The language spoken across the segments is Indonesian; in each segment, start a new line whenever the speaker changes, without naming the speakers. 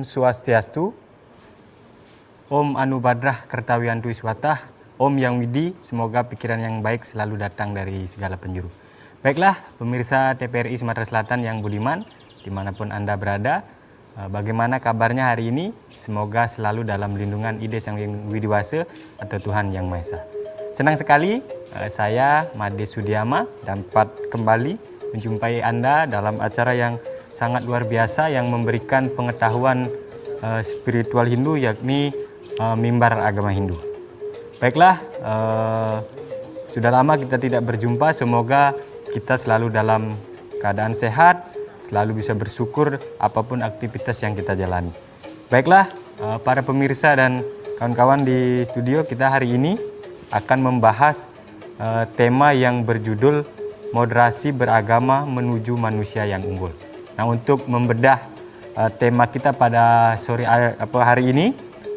Swastiastu, Om Anubadrah Kertawiantu Iswatah, Om Yang Widi, semoga pikiran yang baik selalu datang dari segala penjuru. Baiklah, pemirsa TPRI Sumatera Selatan yang budiman, dimanapun Anda berada, bagaimana kabarnya hari ini? Semoga selalu dalam lindungan Ide Sang Widiwasa atau Tuhan Yang Maha Esa. Senang sekali saya, Made Sudiama, dapat kembali menjumpai Anda dalam acara yang sangat luar biasa yang memberikan pengetahuan spiritual Hindu, yakni Mimbar Agama Hindu. Baiklah, sudah lama kita tidak berjumpa, semoga kita selalu dalam keadaan sehat, selalu bisa bersyukur apapun aktivitas yang kita jalani. Baiklah, para pemirsa dan kawan-kawan di studio, kita hari ini akan membahas tema yang berjudul Moderasi Beragama Menuju Manusia yang Unggul. Nah, untuk membedah tema kita pada sore hari ini,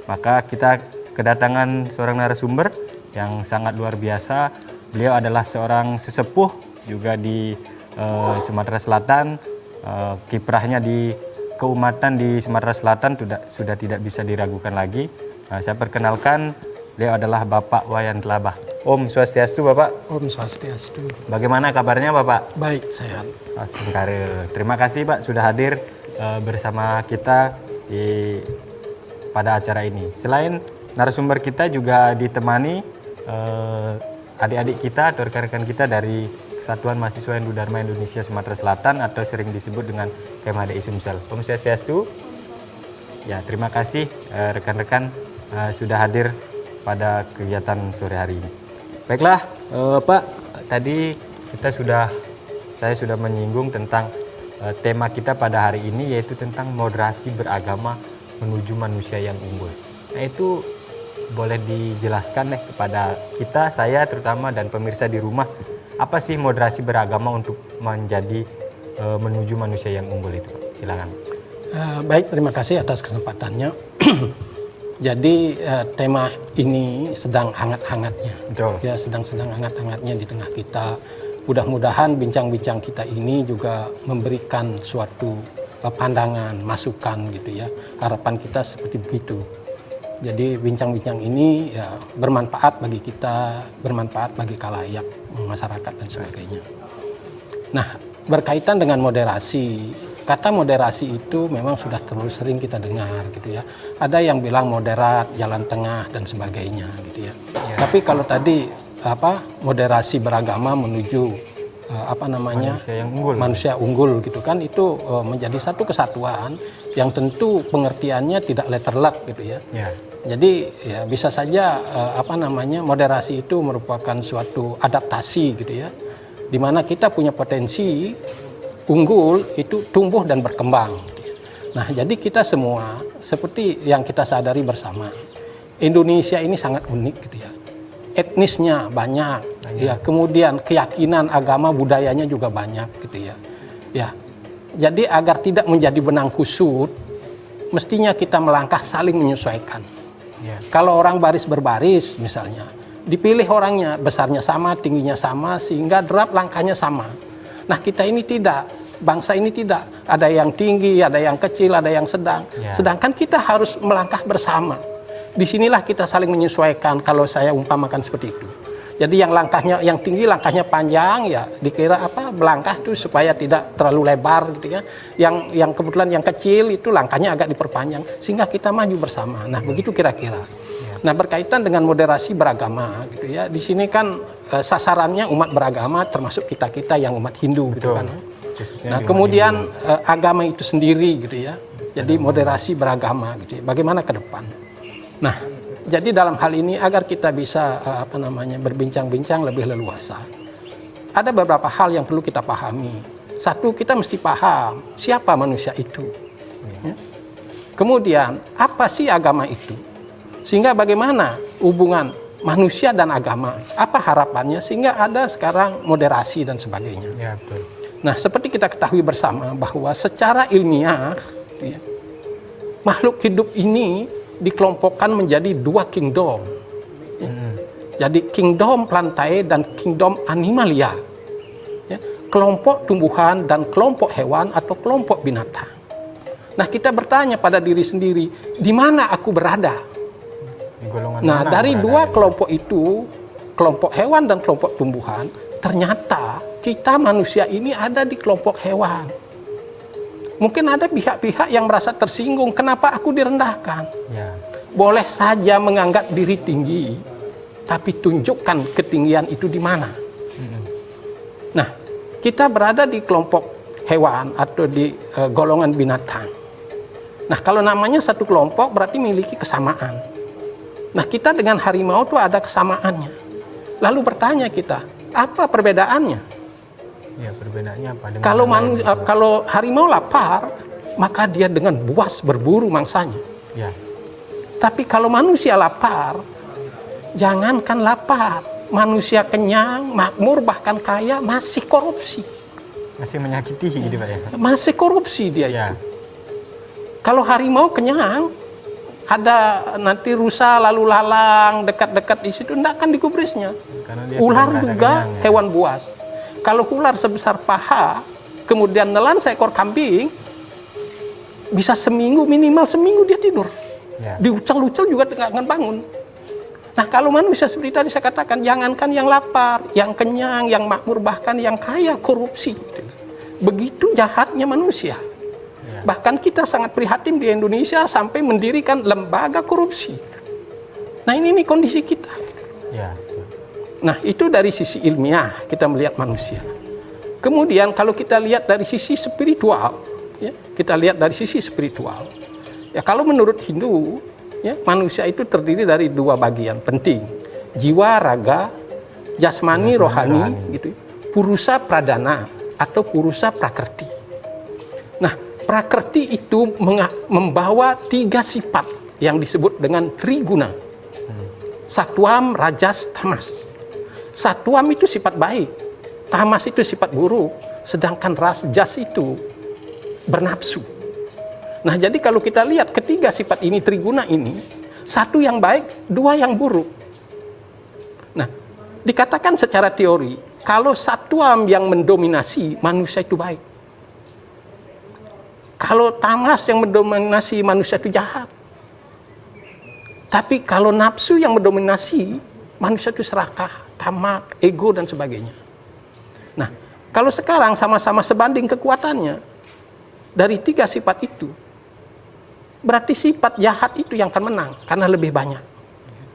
maka kita kedatangan seorang narasumber yang sangat luar biasa. Beliau adalah seorang sesepuh juga di Sumatera Selatan. Kiprahnya di keumatan di Sumatera Selatan sudah tidak bisa diragukan lagi. Saya perkenalkan, beliau adalah Bapak Wayan Telabah. Om Swastiastu, Bapak.
Om Swastiastu.
Bagaimana kabarnya, Bapak?
Baik, sehat.
Astagfirullah. Terima kasih, Pak, sudah hadir bersama kita pada acara ini. Selain narasumber kita juga ditemani adik-adik kita atau rekan-rekan kita dari Kesatuan Mahasiswa Hindu Dharma Indonesia Sumatera Selatan atau sering disebut dengan KMHDI Sumsel. Om Swastiastu. Ya, terima kasih rekan-rekan sudah hadir pada kegiatan sore hari ini. Baiklah, Pak, tadi saya sudah menyinggung tentang tema kita pada hari ini, yaitu tentang moderasi beragama menuju manusia yang unggul. Nah, itu boleh dijelaskan kepada kita, saya terutama, dan pemirsa di rumah, apa sih moderasi beragama untuk menjadi menuju manusia yang unggul itu? Silakan.
Baik, terima kasih atas kesempatannya. Jadi tema ini sedang hangat-hangatnya.
Betul.
Ya, sedang hangat-hangatnya di tengah kita. Mudah-mudahan bincang-bincang kita ini juga memberikan suatu pandangan, masukan gitu ya. Harapan kita seperti begitu. Jadi bincang-bincang ini ya bermanfaat bagi kita, bermanfaat bagi khalayak, masyarakat dan sebagainya. Nah, berkaitan dengan moderasi, kata moderasi itu memang sudah terlalu sering kita dengar gitu ya. Ada yang bilang moderat, jalan tengah dan sebagainya gitu ya. Tapi kalau tadi moderasi beragama menuju manusia unggul gitu kan, itu menjadi satu kesatuan yang tentu pengertiannya tidak letterlock gitu ya. Jadi ya bisa saja moderasi itu merupakan suatu adaptasi gitu ya, di mana kita punya potensi unggul itu tumbuh dan berkembang gitu ya. Nah, jadi kita semua seperti yang kita sadari bersama, Indonesia ini sangat unik gitu ya. Etnisnya banyak. Ya, kemudian keyakinan agama budayanya juga banyak gitu ya. Ya. Jadi agar tidak menjadi benang kusut, mestinya kita melangkah saling menyesuaikan. Kalau orang baris berbaris misalnya, dipilih orangnya besarnya sama, tingginya sama, sehingga derap langkahnya sama. Nah, kita ini tidak, bangsa ini tidak, ada yang tinggi, ada yang kecil, ada yang sedang. Sedangkan kita harus melangkah bersama. Disinilah kita saling menyesuaikan, kalau saya umpamakan seperti itu. Jadi yang langkahnya, yang tinggi langkahnya panjang ya, dikira melangkah itu supaya tidak terlalu lebar gitu ya. Yang kebetulan yang kecil itu langkahnya agak diperpanjang sehingga kita maju bersama. Nah, begitu kira-kira. Nah, berkaitan dengan moderasi beragama gitu ya. Di sini kan sasarannya umat beragama, termasuk kita-kita yang umat Hindu gitu kan. Nah, kemudian agama itu sendiri gitu ya. Jadi moderasi beragama gitu ya. Bagaimana ke depan? Nah, jadi dalam hal ini agar kita bisa berbincang-bincang lebih leluasa, ada beberapa hal yang perlu kita pahami. Satu, kita mesti paham siapa manusia itu. Ya. Kemudian apa sih agama itu? Sehingga bagaimana hubungan manusia dan agama? Apa harapannya sehingga ada sekarang moderasi dan sebagainya.
Ya, betul. Nah,
seperti kita ketahui bersama bahwa secara ilmiah ya, makhluk hidup ini dikelompokkan menjadi dua kingdom. Jadi kingdom plantae dan kingdom animalia. Ya, kelompok tumbuhan dan kelompok hewan atau kelompok binatang. Nah, kita bertanya pada diri sendiri, di mana aku berada?
Di golongan
Nah,
mana
dari
berada?
dua kelompok itu, kelompok hewan dan kelompok tumbuhan, ternyata kita manusia ini ada di kelompok hewan. Mungkin ada pihak-pihak yang merasa tersinggung, kenapa aku direndahkan?
Ya.
Boleh saja menganggap diri tinggi, tapi tunjukkan ketinggian itu di mana. Nah, kita berada di kelompok hewan atau di golongan binatang. Nah, kalau namanya satu kelompok berarti memiliki kesamaan. Nah, kita dengan harimau itu ada kesamaannya. Lalu bertanya kita, apa perbedaannya?
Ya, perbedaannya apa dengan
Kalau harimau lapar, maka dia dengan buas berburu mangsanya.
Ya.
Tapi kalau manusia lapar, jangankan lapar, manusia kenyang, makmur, bahkan kaya, masih korupsi.
Masih menyakiti gitu Pak ya.
Masih korupsi dia
Ya.
itu. Kalau harimau kenyang, ada nanti rusa lalu lalang dekat-dekat di situ, tidak akan digubrisnya.
Karena dia
Ular
sudah merasa
juga
kenyang, ya.
hewan buas. Kalau ular sebesar paha, kemudian nelan seekor kambing, bisa seminggu, minimal seminggu dia tidur.
Ya.
Diucel-ucel juga tidak akan bangun. Nah, kalau manusia seperti tadi saya katakan, jangankan yang lapar, yang kenyang, yang makmur, bahkan yang kaya, korupsi. Begitu jahatnya manusia.
Ya.
Bahkan kita sangat prihatin di Indonesia sampai mendirikan lembaga korupsi. Nah, ini kondisi kita.
Ya.
Nah, itu dari sisi ilmiah kita melihat manusia. Kemudian kalau kita lihat dari sisi spiritual, ya, kita lihat dari sisi spiritual. Ya, kalau menurut Hindu, ya, manusia itu terdiri dari dua bagian penting. Jiwa, raga, jasmani, rohani, gitu. Purusa pradana atau purusa prakrti. Nah, prakrti itu membawa 3 sifat yang disebut dengan triguna. Satwam, rajas, tamas. Satwam itu sifat baik, tamas itu sifat buruk, sedangkan rajas itu bernafsu. Nah, jadi kalau kita lihat ketiga sifat ini, triguna ini, satu yang baik, dua yang buruk. Nah, dikatakan secara teori, kalau satwam yang mendominasi, manusia itu baik. Kalau tamas yang mendominasi, manusia itu jahat. Tapi kalau nafsu yang mendominasi, manusia itu serakah, tamak, ego, dan sebagainya. Nah, kalau sekarang sama-sama sebanding kekuatannya, dari 3 sifat itu, berarti sifat jahat itu yang akan menang, karena lebih banyak.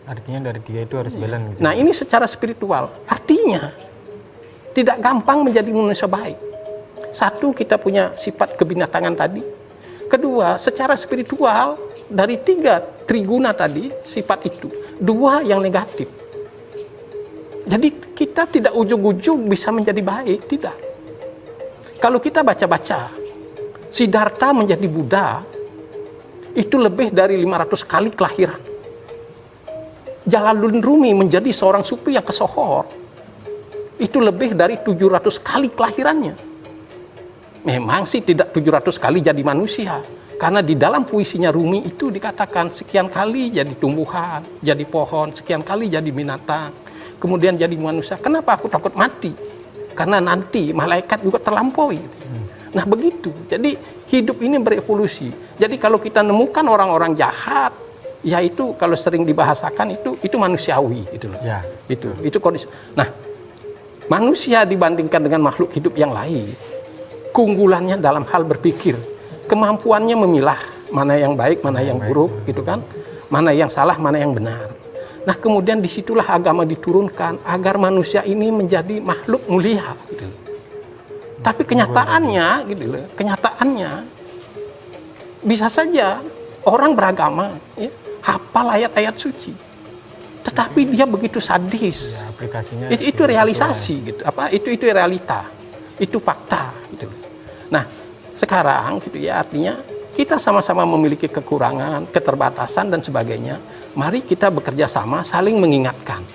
Artinya dari 3 itu harus balance gitu.
Nah, ini secara spiritual. Artinya, tidak gampang menjadi manusia baik. Satu, kita punya sifat kebinatangan tadi. Kedua, secara spiritual, dari 3 triguna tadi, sifat itu, 2 yang negatif. Jadi kita tidak ujug-ujug bisa menjadi baik, tidak. Kalau kita baca-baca, Siddhartha menjadi Buddha, itu lebih dari 500 kali kelahiran. Jalaluddin Rumi menjadi seorang sufi yang kesohor, itu lebih dari 700 kali kelahirannya. Memang sih tidak 700 kali jadi manusia, karena di dalam puisinya Rumi itu dikatakan sekian kali jadi tumbuhan, jadi pohon, sekian kali jadi binatang, kemudian jadi manusia. Kenapa aku takut mati? Karena nanti malaikat juga terlampaui. Nah, begitu. Jadi hidup ini berevolusi. Jadi kalau kita nemukan orang-orang jahat, yaitu kalau sering dibahasakan itu manusiawi gitu loh.
Ya.
Itu kondisi. Nah, manusia dibandingkan dengan makhluk hidup yang lain, keunggulannya dalam hal berpikir, kemampuannya memilah mana yang baik, mana yang buruk, gitu kan, mana yang salah, mana yang benar. Nah, kemudian disitulah agama diturunkan agar manusia ini menjadi makhluk mulia, gitu. Tapi kenyataannya, gitu loh, kenyataannya bisa saja orang beragama, ya, hafal ayat-ayat suci, tetapi dia begitu sadis.
Ya, aplikasinya
Itu realisasi, gitu. Itu realita, itu fakta, gitu. Nah, sekarang gitu ya, artinya kita sama-sama memiliki kekurangan, keterbatasan dan sebagainya. Mari kita bekerja sama, saling mengingatkan.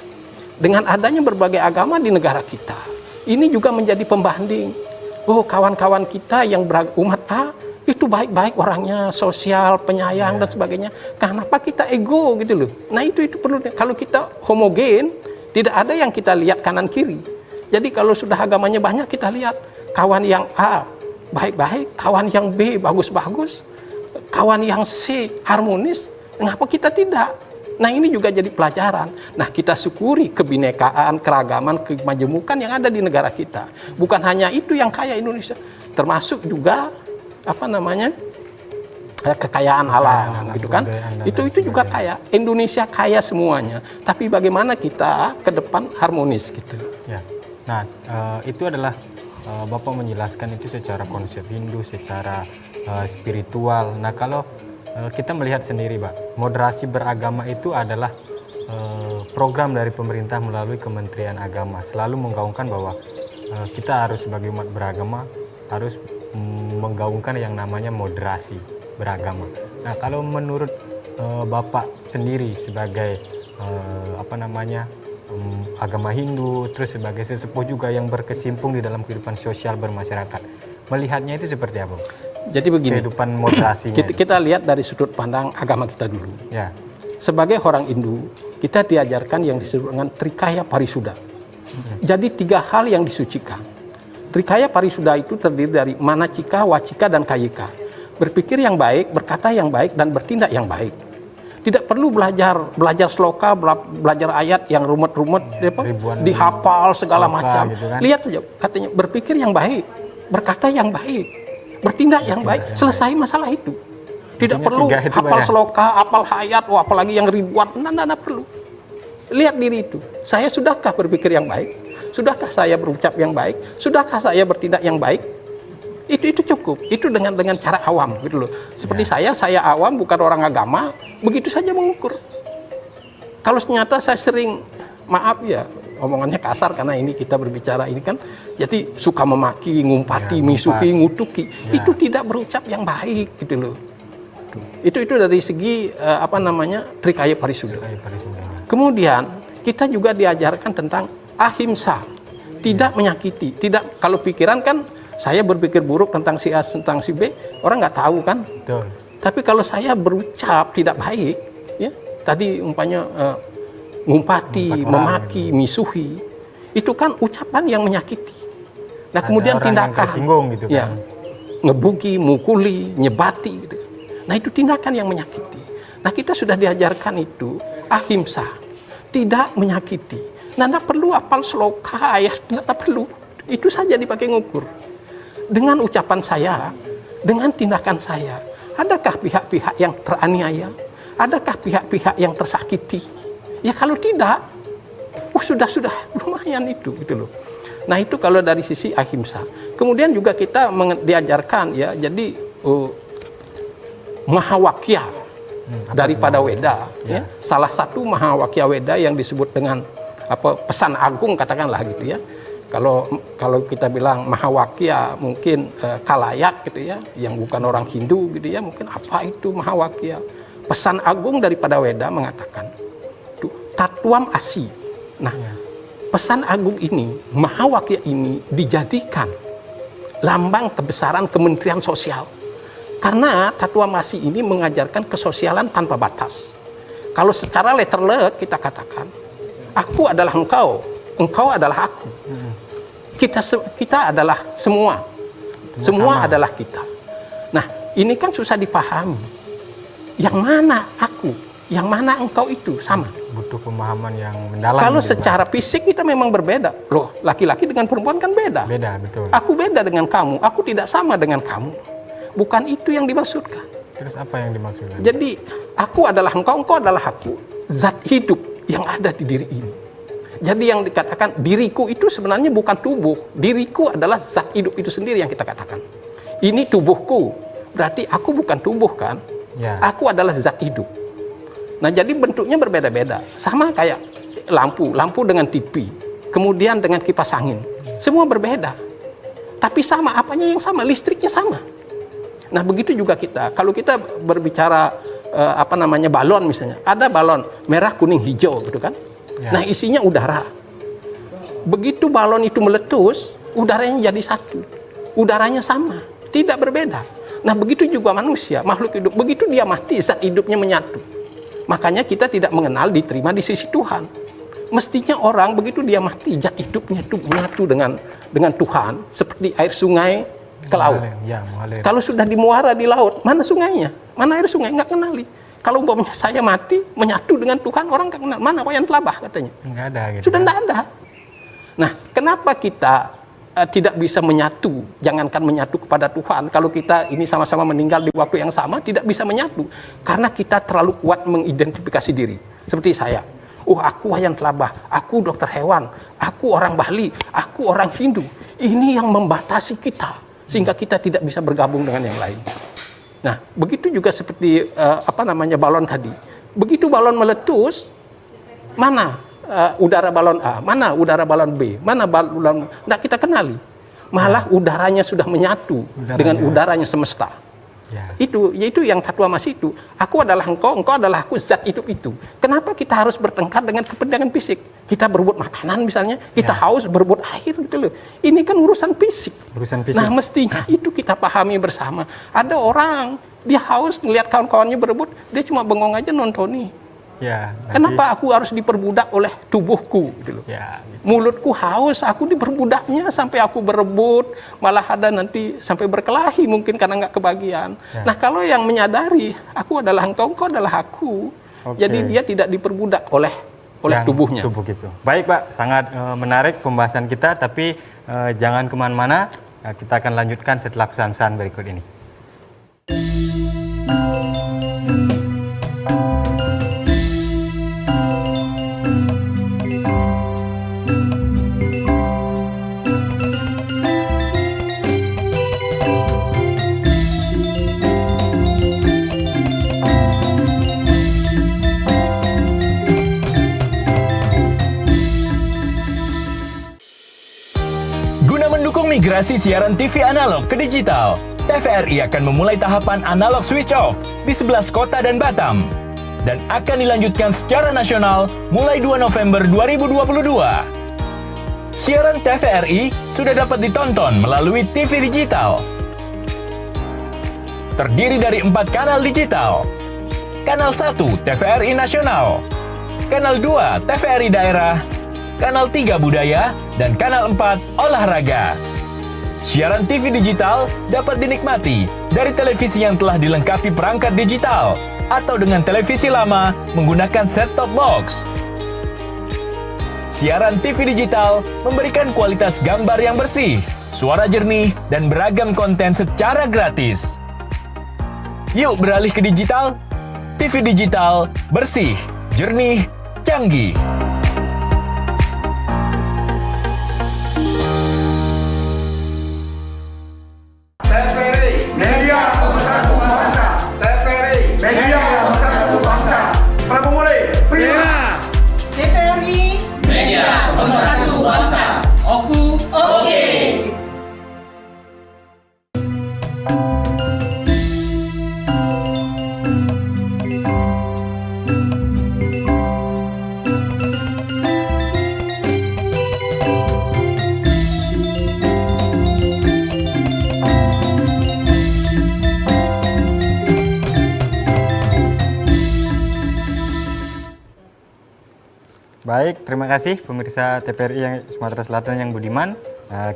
Dengan adanya berbagai agama di negara kita, ini juga menjadi pembanding. Oh, kawan-kawan kita yang umat A itu baik-baik orangnya, sosial, penyayang dan sebagainya. Kenapa kita ego gitu loh? Nah, itu perlu. Kalau kita homogen, tidak ada yang kita lihat kanan kiri. Jadi kalau sudah agamanya banyak, kita lihat kawan yang A baik-baik, kawan yang B bagus-bagus, kawan yang C harmonis, mengapa kita tidak? Nah ini juga jadi pelajaran. Nah kita syukuri kebinekaan, keragaman, kemajemukan yang ada di negara kita. Bukan hanya itu yang kaya Indonesia, termasuk juga kekayaan alam gitu kan. Itu juga kaya. Indonesia kaya semuanya. Tapi bagaimana kita ke depan harmonis gitu.
Ya. Nah itu adalah Bapak menjelaskan itu secara konsep Hindu, secara spiritual. Nah kalau kita melihat sendiri, Pak, moderasi beragama itu adalah program dari pemerintah melalui Kementerian Agama. Selalu menggaungkan bahwa kita harus sebagai umat beragama harus menggaungkan yang namanya moderasi beragama. Nah, kalau menurut Bapak sendiri sebagai agama Hindu, terus sebagai sesepuh juga yang berkecimpung di dalam kehidupan sosial bermasyarakat, melihatnya itu seperti apa?
Jadi begini,
kehidupan moderasinya.
Kita lihat dari sudut pandang agama kita dulu.
Ya.
Sebagai orang Hindu, kita diajarkan yang disebut dengan Trikaya Parisuddha. Jadi 3 hal yang disucikan. Trikaya Parisuddha itu terdiri dari manacika, wacika, dan kayika. Berpikir yang baik, berkata yang baik, dan bertindak yang baik. Tidak perlu belajar sloka, belajar ayat yang rumit-rumit, dihafal segala macam. Gitu kan? Lihat saja, katanya berpikir yang baik, berkata yang baik, bertindak yang baik, selesai masalah itu. Tidak perlu hafal sloka, hafal ayat, apalagi yang ribuan, tidak perlu. Lihat diri itu, saya sudahkah berpikir yang baik? Sudahkah saya berucap yang baik? Sudahkah saya bertindak yang baik? Itu cukup. Itu dengan cara awam gitu loh. Seperti saya awam, bukan orang agama, begitu saja mengukur. Kalau ternyata saya sering, maaf ya, omongannya kasar karena ini kita berbicara ini kan, jadi suka memaki, ngumpati, misuhi, ngutuki, itu tidak berucap yang baik gitu loh. Itu dari segi Trikaya Parisuddha. Kemudian kita juga diajarkan tentang ahimsa, tidak menyakiti, tidak, kalau pikiran kan saya berpikir buruk tentang si A, tentang si B, orang nggak tahu kan. Betul. Tapi kalau saya berucap tidak baik, ya tadi umpamanya ngumpati, memaki, misuhi, itu kan ucapan yang menyakiti. Nah kemudian tindakan,
gitu kan?
Ya, ngebuki, mukuli, nyebati, gitu. Nah itu tindakan yang menyakiti. Nah kita sudah diajarkan itu ahimsa, tidak menyakiti. Nah tidak perlu apal sloka, ayat, tidak perlu. Itu saja dipakai ngukur. Dengan ucapan saya, dengan tindakan saya, adakah pihak-pihak yang teraniaya? Adakah pihak-pihak yang tersakiti? Ya kalau tidak, sudah lumayan itu gitu loh. Nah itu kalau dari sisi ahimsa. Kemudian juga kita diajarkan ya, jadi Mahawakya daripada Weda. Ya. Salah satu Mahawakya Weda yang disebut dengan pesan agung katakanlah gitu ya. Kalau kita bilang Mahawakya mungkin Kalayak gitu ya, yang bukan orang Hindu gitu ya, mungkin apa itu Mahawakya? Pesan agung daripada Weda mengatakan Tatwam Asi. Nah, pesan agung ini, Mahawakya ini dijadikan lambang kebesaran Kementerian Sosial. Karena Tatwam Asi ini mengajarkan kesosialan tanpa batas. Kalau secara letterlek kita katakan, aku adalah engkau, engkau adalah aku. Kita adalah semua sama. Adalah kita. Nah, ini kan susah dipahami. Yang mana aku, yang mana engkau itu sama.
Butuh pemahaman yang mendalam.
Kalau secara fisik kita memang berbeda. Loh, laki-laki dengan perempuan kan beda.
Beda, betul.
Aku beda dengan kamu, aku tidak sama dengan kamu. Bukan itu yang dimaksudkan.
Terus apa yang dimaksudkan?
Jadi, aku adalah engkau, engkau adalah aku. Zat hidup yang ada di diri ini. Jadi yang dikatakan diriku itu sebenarnya bukan tubuh. Diriku adalah zat hidup itu sendiri yang kita katakan. Ini tubuhku. Berarti aku bukan tubuh kan? Ya. Aku adalah zat hidup. Nah jadi bentuknya berbeda-beda. Sama kayak lampu dengan TV. Kemudian dengan kipas angin. Semua berbeda. Tapi sama, apanya yang sama? Listriknya sama. Nah begitu juga kita. Kalau kita berbicara balon misalnya. Ada balon merah, kuning, hijau gitu kan. Ya. Nah isinya udara. Begitu balon itu meletus, udaranya jadi satu. Udaranya sama, tidak berbeda. Nah begitu juga manusia, makhluk hidup. Begitu dia mati, zat hidupnya menyatu. Makanya kita tidak mengenal diterima di sisi Tuhan. Mestinya orang begitu dia mati, zat hidupnya itu menyatu dengan Tuhan. Seperti air sungai ke laut. Kalau sudah dimuara di laut, mana sungainya? Mana air sungai? Nggak kenali. Kalau umpamanya saya mati, menyatu dengan Tuhan, orang nggak kenal. Mana Wayan Telabah katanya?
Nggak ada gitu.
Sudah nggak ada. Nah, kenapa kita tidak bisa menyatu? Jangankan menyatu kepada Tuhan. Kalau kita ini sama-sama meninggal di waktu yang sama, tidak bisa menyatu. Karena kita terlalu kuat mengidentifikasi diri. Seperti saya. Aku Wayan Telabah, aku dokter hewan, aku orang Bali, aku orang Hindu. Ini yang membatasi kita. Sehingga kita tidak bisa bergabung dengan yang lain. Nah, begitu juga seperti balon tadi. Begitu balon meletus, mana udara balon A, mana udara balon B, mana balon tidak kita kenali. Malah udaranya sudah menyatu dengan udaranya semesta. Ya. Itu yang Tatua Mas itu. Aku adalah engkau adalah aku, zat hidup itu. Kenapa kita harus bertengkar dengan kepentingan fisik? Kita berebut makanan misalnya, kita haus berebut air gitu loh. Ini kan urusan fisik. Nah, mestinya itu kita pahami bersama. Ada orang dia haus ngelihat kawan-kawannya berebut, dia cuma bengong aja nontoni. Ya, kenapa aku harus diperbudak oleh tubuhku gitu loh. Ya, gitu. Mulutku haus, aku diperbudaknya sampai aku berebut, malah ada nanti sampai berkelahi mungkin karena nggak kebagian. Ya. Nah, kalau yang menyadari aku adalah engkau adalah aku. Jadi dia tidak diperbudak oleh tubuhnya.
Tubuh gitu. Baik Pak, sangat menarik pembahasan kita, tapi jangan kemana-mana. Kita akan lanjutkan setelah pesan-pesan berikut ini.
Migrasi siaran TV analog ke digital, TVRI akan memulai tahapan analog switch off di 11 kota dan Batam dan akan dilanjutkan secara nasional mulai 2 November 2022. Siaran TVRI sudah dapat ditonton melalui TV digital. Terdiri dari 4 kanal digital. Kanal 1 TVRI Nasional, Kanal 2 TVRI Daerah, Kanal 3 Budaya, dan Kanal 4 Olahraga. Siaran TV digital dapat dinikmati dari televisi yang telah dilengkapi perangkat digital atau dengan televisi lama menggunakan set-top box. Siaran TV digital memberikan kualitas gambar yang bersih, suara jernih, dan beragam konten secara gratis. Yuk beralih ke digital. TV digital bersih, jernih, canggih.
Baik, terima kasih pemirsa TVRI yang Sumatera Selatan yang budiman.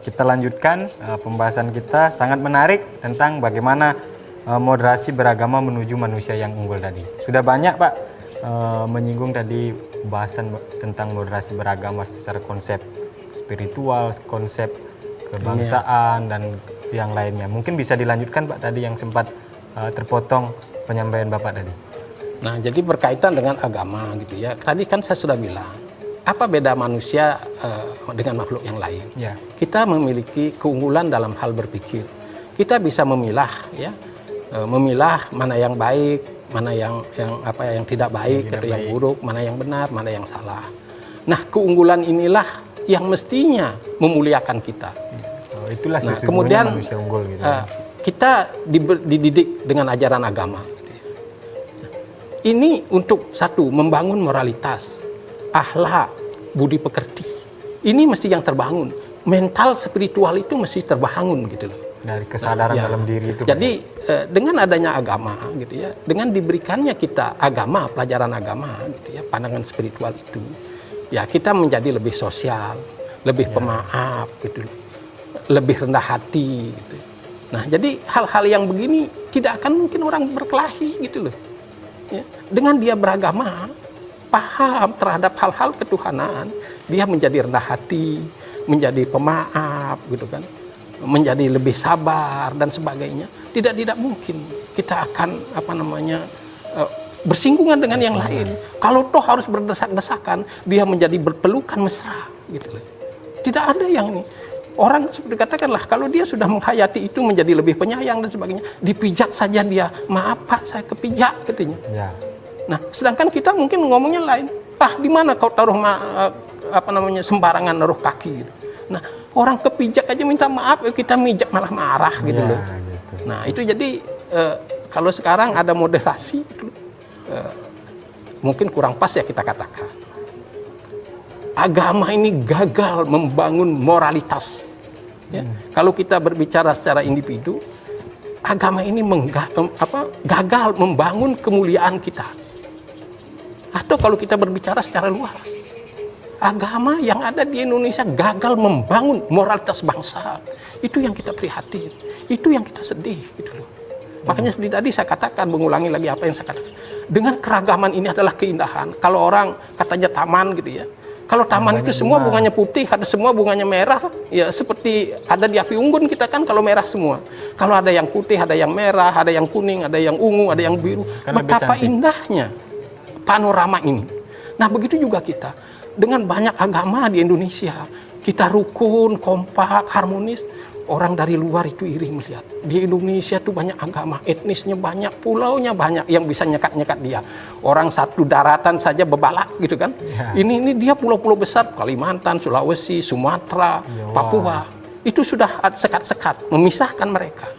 Kita lanjutkan pembahasan kita, sangat menarik tentang bagaimana moderasi beragama menuju manusia yang unggul tadi. Sudah banyak Pak menyinggung tadi bahasan tentang moderasi beragama secara konsep spiritual, konsep kebangsaan, dan yang lainnya. Mungkin bisa dilanjutkan Pak tadi yang sempat terpotong penyampaian Bapak tadi.
Nah, jadi berkaitan dengan agama gitu ya. Tadi kan saya sudah bilang, apa beda manusia dengan makhluk yang lain? Ya. Kita memiliki keunggulan dalam hal berpikir. Kita bisa memilah ya, memilah mana yang baik, mana yang tidak baik, yang buruk, mana yang benar, mana yang salah. Nah, keunggulan inilah yang mestinya memuliakan kita.
Itulah sesungguhnya
kemudian
manusia unggul gitu.
Kita dididik dengan ajaran agama. Ini untuk satu, membangun moralitas, akhlak, budi pekerti. Ini mesti yang terbangun. Mental spiritual itu mesti terbangun gitu loh.
Dari kesadaran dalam diri itu.
Jadi dengan adanya agama gitu ya, dengan diberikannya kita agama, pelajaran agama gitu ya, pandangan spiritual itu, ya kita menjadi lebih sosial, lebih pemaaf gitu, lebih rendah hati gitu. Nah, jadi hal-hal yang begini tidak akan mungkin orang berkelahi gitu loh. Ya. Dengan dia beragama, paham terhadap hal-hal ketuhanan, dia menjadi rendah hati, menjadi pemaaf gitu kan, menjadi lebih sabar dan sebagainya. Tidak mungkin kita akan bersinggungan dengan yang lain. Kalau toh harus berdesak-desakan, dia menjadi berpelukan mesra gitu loh. Tidak ada yang ini. Orang seperti katakanlah, kalau dia sudah menghayati itu menjadi lebih penyayang dan sebagainya, dipijak saja dia, maaf Pak, saya kepijak katanya. Ya. Nah, sedangkan kita mungkin ngomongnya lain. Pak, di mana kau taruh sembarangan naruh kaki gitu. Nah, orang kepijak aja minta maaf, kita mijak malah marah gitu loh. Gitu. Nah, itu jadi kalau sekarang ada moderasi gitu, mungkin kurang pas ya kita katakan. Agama ini gagal membangun moralitas. Ya. Kalau kita berbicara secara individu, agama ini gagal membangun kemuliaan kita. Atau kalau kita berbicara secara luas, agama yang ada di Indonesia gagal membangun moralitas bangsa. Itu yang kita prihatin, itu yang kita sedih gitu loh. Makanya seperti tadi saya katakan, mengulangi lagi apa yang saya katakan. Dengan keragaman ini adalah keindahan. Kalau orang katanya taman gitu ya, kalau taman itu semua bunganya putih, ada semua bunganya merah, ya seperti ada di api unggun kita kan kalau merah semua. Kalau ada yang putih, ada yang merah, ada yang kuning, ada yang ungu, ada yang biru. Betapa indahnya panorama ini. Nah, begitu juga kita. Dengan banyak agama di Indonesia, kita rukun, kompak, harmonis. Orang dari luar itu iri melihat. Di Indonesia tuh banyak agama, etnisnya banyak, pulaunya banyak yang bisa nyekat-nyekat dia. Orang satu daratan saja bebalak gitu kan. Ya. Ini dia pulau-pulau besar, Kalimantan, Sulawesi, Sumatera, Papua. Itu sudah sekat-sekat, memisahkan mereka.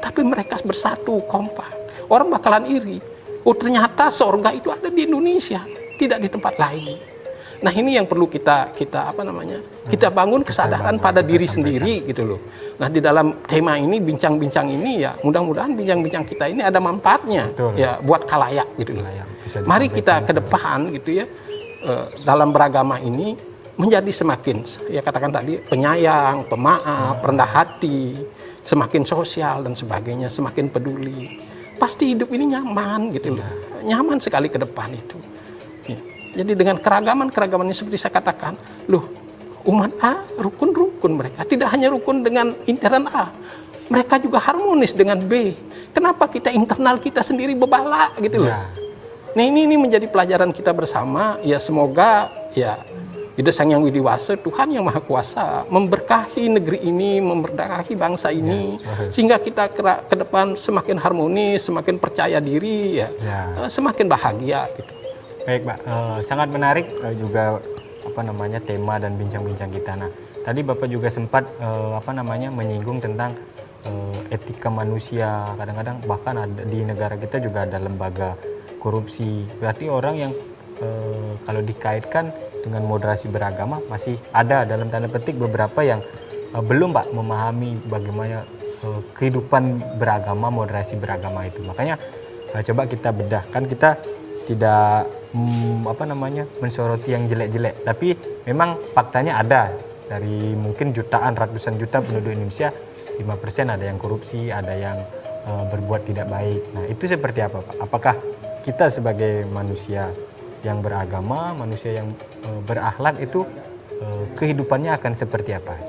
Tapi mereka bersatu, kompak. Orang bakalan iri. Oh, ternyata surga itu ada di Indonesia, tidak di tempat lain. Nah, ini yang perlu kita bangun kesadaran pada diri sendiri gitu loh. Nah, di dalam tema ini, bincang-bincang ini ya mudah-mudahan bincang-bincang kita ini ada manfaatnya. Betul. Ya buat khalayak gitu loh. Mari kita ke depan gitu ya, dalam beragama ini menjadi semakin, ya katakan tadi, penyayang, pemaaf, rendah hati, semakin sosial dan sebagainya, semakin peduli. Pasti hidup ini nyaman gitu loh. Nyaman sekali ke depan itu. Ya. Jadi dengan keragaman ini seperti saya katakan, loh, umat A rukun-rukun mereka. Tidak hanya rukun dengan intern A, mereka juga harmonis dengan B. Kenapa kita internal kita sendiri bebalak gitu loh. Nah, ini menjadi pelajaran kita bersama. Ya semoga ya Ida Sang Yang Widiwasa, Tuhan Yang Maha Kuasa memberkahi negeri ini, memberkahi bangsa ini, sehingga kita ke depan semakin harmonis, semakin percaya diri, semakin bahagia gitu.
Baik, Pak. Sangat menarik juga tema dan bincang-bincang kita. Nah, tadi Bapak juga sempat menyinggung tentang etika manusia. Kadang-kadang bahkan ada di negara kita juga ada lembaga korupsi. Berarti orang yang kalau dikaitkan dengan moderasi beragama masih ada dalam tanda petik beberapa yang belum, Pak, memahami bagaimana kehidupan beragama, moderasi beragama itu. Makanya coba kita bedah. Kan kita tidak mensoroti yang jelek-jelek, tapi memang faktanya ada dari mungkin jutaan, ratusan juta penduduk Indonesia, 5% ada yang korupsi, ada yang berbuat tidak baik. Nah, itu seperti apa, Pak? Apakah kita sebagai manusia yang beragama, manusia yang berakhlak itu kehidupannya akan seperti apa?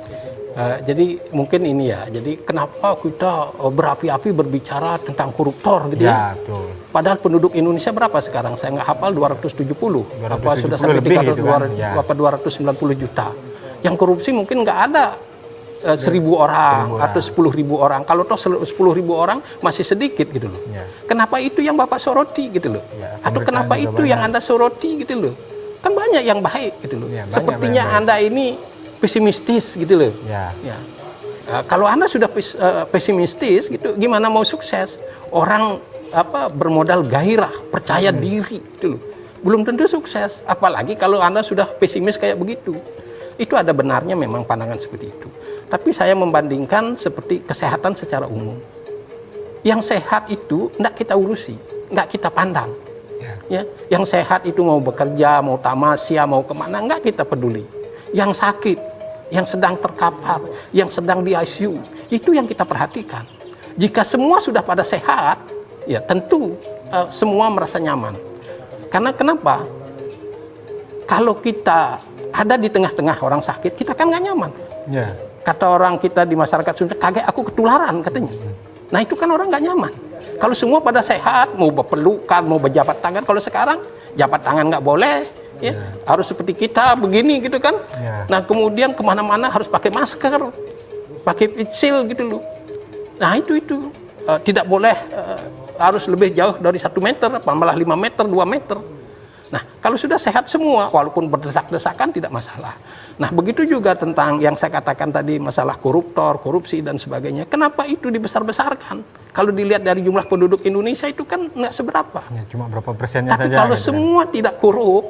Jadi mungkin ini ya, jadi kenapa kita berapi-api berbicara tentang koruptor gitu ya? Betul. Padahal penduduk Indonesia berapa sekarang? Saya nggak hafal, 270. Apa sudah sampai 290 juta. Yang korupsi mungkin nggak ada 1.000 orang atau 10.000 orang. Kalau toh 10.000 orang masih sedikit gitu loh. Ya. Kenapa itu yang Bapak soroti gitu loh? Ya, atau kenapa itu yang Anda soroti gitu loh? Kan banyak yang baik gitu loh. Ya, sepertinya Anda ini pesimistis gitu loh. Ya. Kalau Anda sudah pesimistis gitu, gimana mau sukses? Orang bermodal gairah, percaya diri gitu loh. Belum tentu sukses, apalagi kalau Anda sudah pesimis kayak begitu. Itu ada benarnya memang pandangan seperti itu. Tapi saya membandingkan seperti kesehatan secara umum. Yang sehat itu enggak kita urusi, enggak kita pandang. Ya. Yang sehat itu mau bekerja, mau tamasya, mau kemana, enggak kita peduli. Yang sakit, yang sedang terkapar, yang sedang di ICU, itu yang kita perhatikan. Jika semua sudah pada sehat, ya tentu semua merasa nyaman. Karena kenapa? Kalau kita ada di tengah-tengah orang sakit, kita kan nggak nyaman.
Ya.
Kata orang kita di masyarakat Sunda, kaget aku ketularan katanya. Nah itu kan orang nggak nyaman. Kalau semua pada sehat, mau berpelukan, mau berjabat tangan. Kalau sekarang jabat tangan nggak boleh, ya harus seperti kita begini gitu kan.
Ya.
Nah kemudian kemana-mana harus pakai masker, pakai face shield gitu loh. Nah itu tidak boleh harus lebih jauh dari 1 meter, malah 5 meter, 2 meter. Nah, kalau sudah sehat semua, walaupun berdesak-desakan tidak masalah. Nah, begitu juga tentang yang saya katakan tadi, masalah koruptor, korupsi, dan sebagainya. Kenapa itu dibesar-besarkan? Kalau dilihat dari jumlah penduduk Indonesia itu kan nggak seberapa.
Ya, cuma berapa persennya
Tapi
saja.
kalau
gitu
semua tidak korup,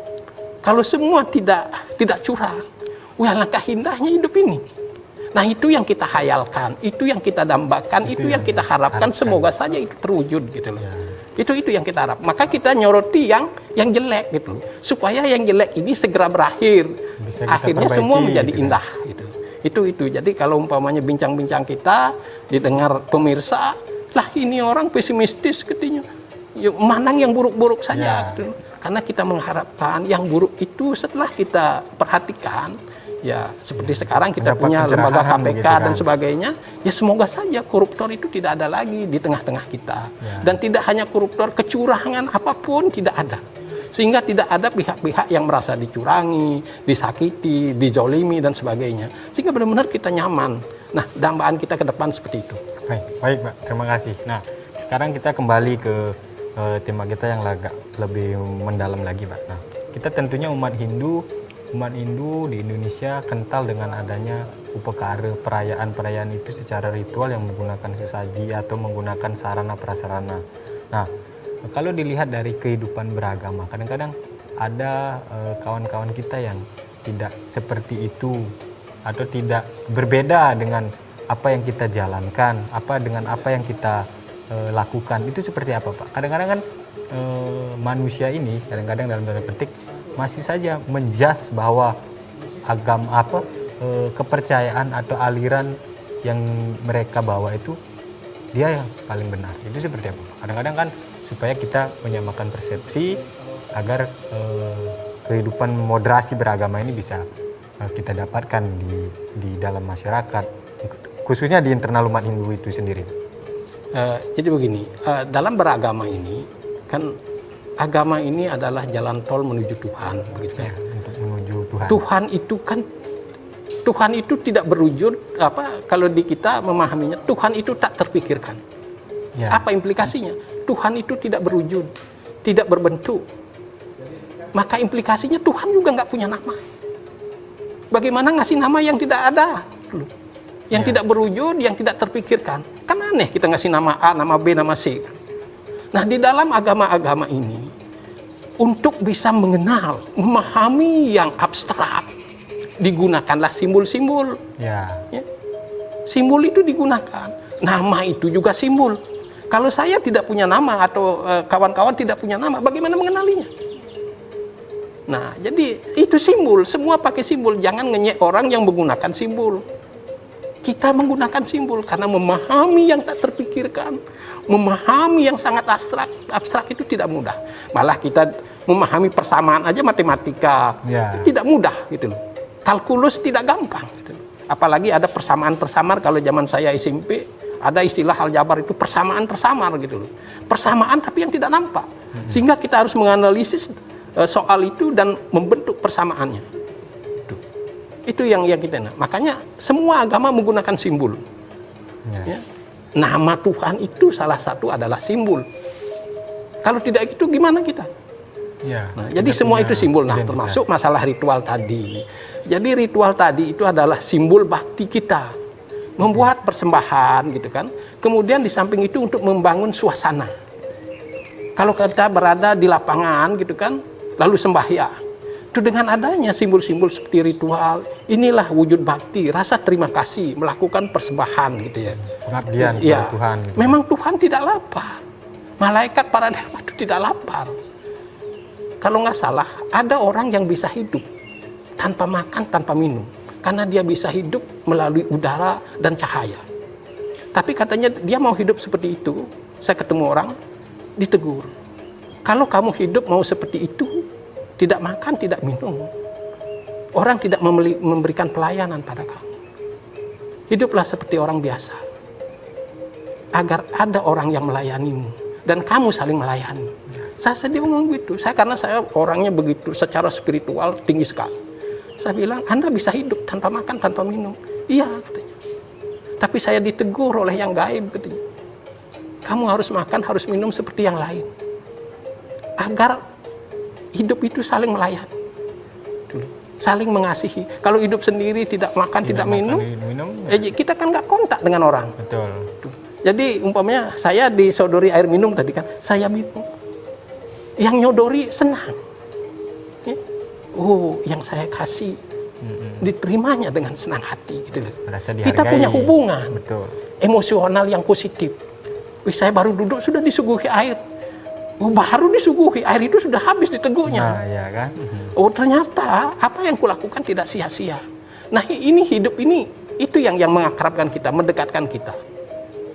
kalau semua tidak curang, wah langkah indahnya hidup ini. Nah, itu yang kita hayalkan, itu yang kita dambakan, itu yang kita harapkan. Semoga saja itu terwujud gitu loh.
Ya.
Itu yang kita harap. Maka kita nyoroti yang jelek gitu, supaya yang jelek ini segera berakhir.
Bisa kita
Akhirnya
perbaiki,
semua menjadi
gitu kan.
indah gitu. Itu. Jadi kalau umpamanya bincang-bincang kita didengar pemirsa, lah ini orang pesimistis katanya. Ya, manang yang buruk-buruk saja gitu. Karena kita mengharapkan yang buruk itu setelah kita perhatikan, ya seperti sekarang kita
Mendapat
punya lembaga
pencerahan
KPK
begitu kan.
dan sebagainya, ya semoga saja koruptor itu tidak ada lagi di tengah-tengah kita. Dan tidak hanya koruptor, kecurangan apapun tidak ada. Sehingga tidak ada pihak-pihak yang merasa dicurangi, disakiti, dijolimi dan sebagainya. Sehingga benar-benar kita nyaman. Nah, dambaan kita ke depan seperti itu.
Baik Pak, terima kasih. Nah, sekarang kita kembali ke tema kita yang agak lebih mendalam lagi Pak. Nah, kita tentunya umat Hindu di Indonesia kental dengan adanya upekara, perayaan-perayaan itu secara ritual yang menggunakan sesaji atau menggunakan sarana prasarana. Nah, kalau dilihat dari kehidupan beragama, kadang-kadang ada kawan-kawan kita yang tidak seperti itu atau tidak berbeda dengan apa yang kita jalankan, dengan apa yang kita lakukan. Itu seperti apa Pak? Kadang-kadang kan manusia ini kadang-kadang dalam tanda petik masih saja menjas bahwa agama kepercayaan atau aliran yang mereka bawa itu dia yang paling benar. Itu seperti apa Pak? Kadang-kadang kan supaya kita menyamakan persepsi agar kehidupan moderasi beragama ini bisa kita dapatkan di dalam masyarakat, khususnya di internal umat Hindu itu sendiri.
Jadi begini, dalam beragama ini kan agama ini adalah jalan tol menuju Tuhan, begitu ya.
Untuk menuju Tuhan.
Tuhan itu tidak berwujud kalau di kita memahaminya Tuhan itu tak terpikirkan.
Ya.
Apa implikasinya? Tuhan itu tidak berwujud, tidak berbentuk. Maka implikasinya Tuhan juga nggak punya nama. Bagaimana ngasih nama yang tidak ada? Yang tidak berwujud, yang tidak terpikirkan. Kan aneh kita ngasih nama A, nama B, nama C. Nah, di dalam agama-agama ini, untuk bisa mengenal, memahami yang abstrak, digunakanlah simbol-simbol.
Ya.
Simbol itu digunakan. Nama itu juga simbol. Kalau saya tidak punya nama atau kawan-kawan tidak punya nama, bagaimana mengenalinya? Nah, jadi itu simbol. Semua pakai simbol. Jangan ngenyek orang yang menggunakan simbol. Kita menggunakan simbol karena memahami yang tak terpikirkan, memahami yang sangat abstrak itu tidak mudah. Malah kita memahami persamaan aja matematika tidak mudah gitu loh. Kalkulus tidak gampang gitu loh. Apalagi ada persamaan-persamar. Kalau zaman saya SMP ada istilah aljabar itu persamaan tersamar gitu loh. Persamaan tapi yang tidak nampak. Sehingga kita harus menganalisis soal itu dan membentuk persamaannya. Itu yang kita makanya semua agama menggunakan simbol. Ya. Nama Tuhan itu salah satu adalah simbol. Kalau tidak itu gimana kita?
Ya,
nah, jadi semua itu simbol. Nah, termasuk masalah ritual tadi. Jadi ritual tadi itu adalah simbol bakti kita. Membuat persembahan gitu kan. Kemudian di samping itu untuk membangun suasana. Kalau kita berada di lapangan gitu kan, lalu sembahyang. Itu dengan adanya simbol-simbol seperti ritual, inilah wujud bakti, rasa terima kasih, melakukan persembahan gitu ya.
Pengabdian kepada Tuhan. Gitu.
Memang Tuhan tidak lapar. Malaikat para dewa itu tidak lapar. Kalau nggak salah, ada orang yang bisa hidup tanpa makan, tanpa minum. Karena dia bisa hidup melalui udara dan cahaya. Tapi katanya dia mau hidup seperti itu. Saya ketemu orang, ditegur. Kalau kamu hidup mau seperti itu, tidak makan, tidak minum, orang tidak memberikan pelayanan pada kamu. Hiduplah seperti orang biasa, agar ada orang yang melayanimu dan kamu saling melayani. Saya sedih ngomong gitu. Karena saya orangnya begitu secara spiritual tinggi sekali. Saya bilang, Anda bisa hidup tanpa makan, tanpa minum. Iya, katanya. Tapi saya ditegur oleh yang gaib, katanya. Kamu harus makan, harus minum seperti yang lain. Agar hidup itu saling melayani. Saling mengasihi. Kalau hidup sendiri tidak makan, tidak minum, kita kan nggak kontak dengan orang.
Betul.
Jadi umpamanya saya disodori air minum tadi kan, saya minum. Yang nyodori senang. Oh, yang saya kasih diterimanya dengan senang hati. Gitu loh. Kita punya hubungan emosional yang positif. Saya baru duduk sudah disuguhi air. Baru disuguhi air itu sudah habis diteguknya.
Nah, ya kan?
Oh, ternyata apa yang kulakukan tidak sia-sia. Nah, ini hidup ini itu yang mengakrabkan kita, mendekatkan kita.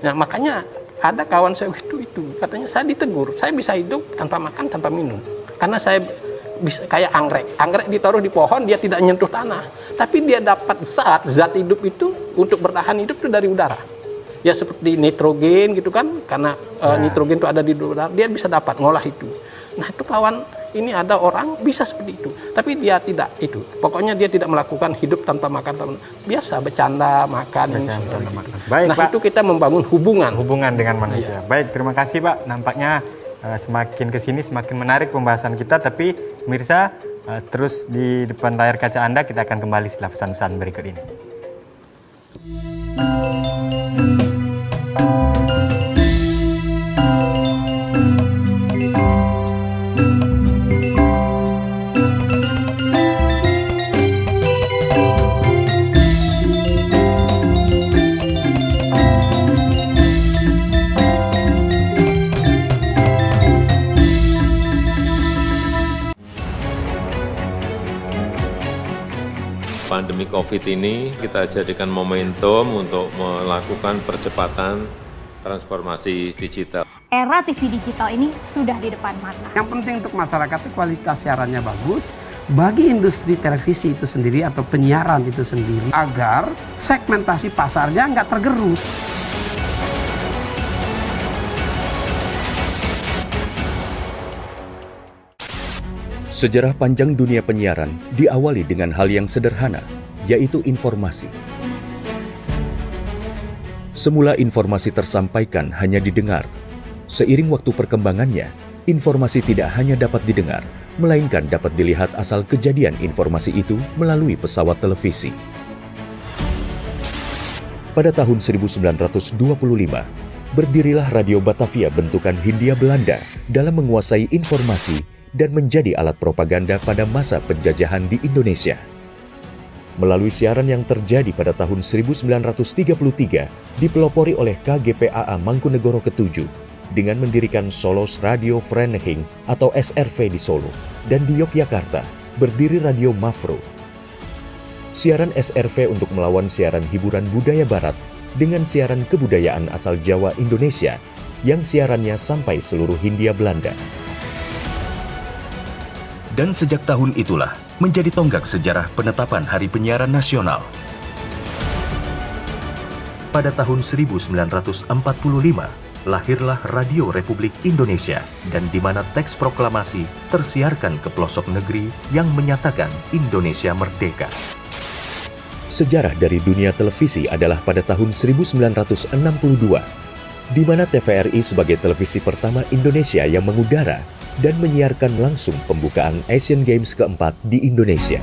Nah, makanya ada kawan saya itu katanya saya ditegur, saya bisa hidup tanpa makan, tanpa minum. Karena saya bisa kayak anggrek ditaruh di pohon, dia tidak menyentuh tanah, tapi dia dapat zat hidup itu untuk bertahan hidup itu dari udara. Ya seperti nitrogen gitu kan, karena nitrogen itu ada di udara, dia bisa dapat ngolah itu. Nah, itu kawan ini ada orang bisa seperti itu, tapi dia tidak itu. Pokoknya dia tidak melakukan hidup tanpa makan, biasa bercanda makan.
Baik,
nah,
Pak.
itu kita membangun hubungan
dengan manusia. Baik, terima kasih Pak. Nampaknya semakin kesini semakin menarik pembahasan kita, tapi pemirsa terus di depan layar kaca Anda, kita akan kembali setelah pesan-pesan berikut ini.
Pandemi COVID ini kita jadikan momentum untuk melakukan percepatan transformasi digital.
Era TV digital ini sudah di depan mata.
Yang penting untuk masyarakat itu kualitas siarannya bagus. Bagi industri televisi itu sendiri atau penyiaran itu sendiri, agar segmentasi pasarnya nggak tergerus.
Sejarah panjang dunia penyiaran diawali dengan hal yang sederhana, yaitu informasi. Semula informasi tersampaikan hanya didengar. Seiring waktu perkembangannya, informasi tidak hanya dapat didengar, melainkan dapat dilihat asal kejadian informasi itu melalui pesawat televisi. Pada tahun 1925, berdirilah Radio Batavia bentukan Hindia Belanda dalam menguasai informasi dan menjadi alat propaganda pada masa penjajahan di Indonesia. Melalui siaran yang terjadi pada tahun 1933, dipelopori oleh KGPAA Mangkunegoro ke-7 dengan mendirikan Solos Radio Vereniging atau SRV di Solo, dan di Yogyakarta berdiri Radio Mafro. Siaran SRV untuk melawan siaran hiburan budaya barat dengan siaran kebudayaan asal Jawa Indonesia yang siarannya sampai seluruh Hindia Belanda. Dan sejak tahun itulah menjadi tonggak sejarah penetapan Hari Penyiaran Nasional. Pada tahun 1945, lahirlah Radio Republik Indonesia, dan di mana teks proklamasi tersiarkan ke pelosok negeri yang menyatakan Indonesia merdeka. Sejarah dari dunia televisi adalah pada tahun 1962, di mana TVRI sebagai televisi pertama Indonesia yang mengudara dan menyiarkan langsung pembukaan Asian Games keempat di Indonesia.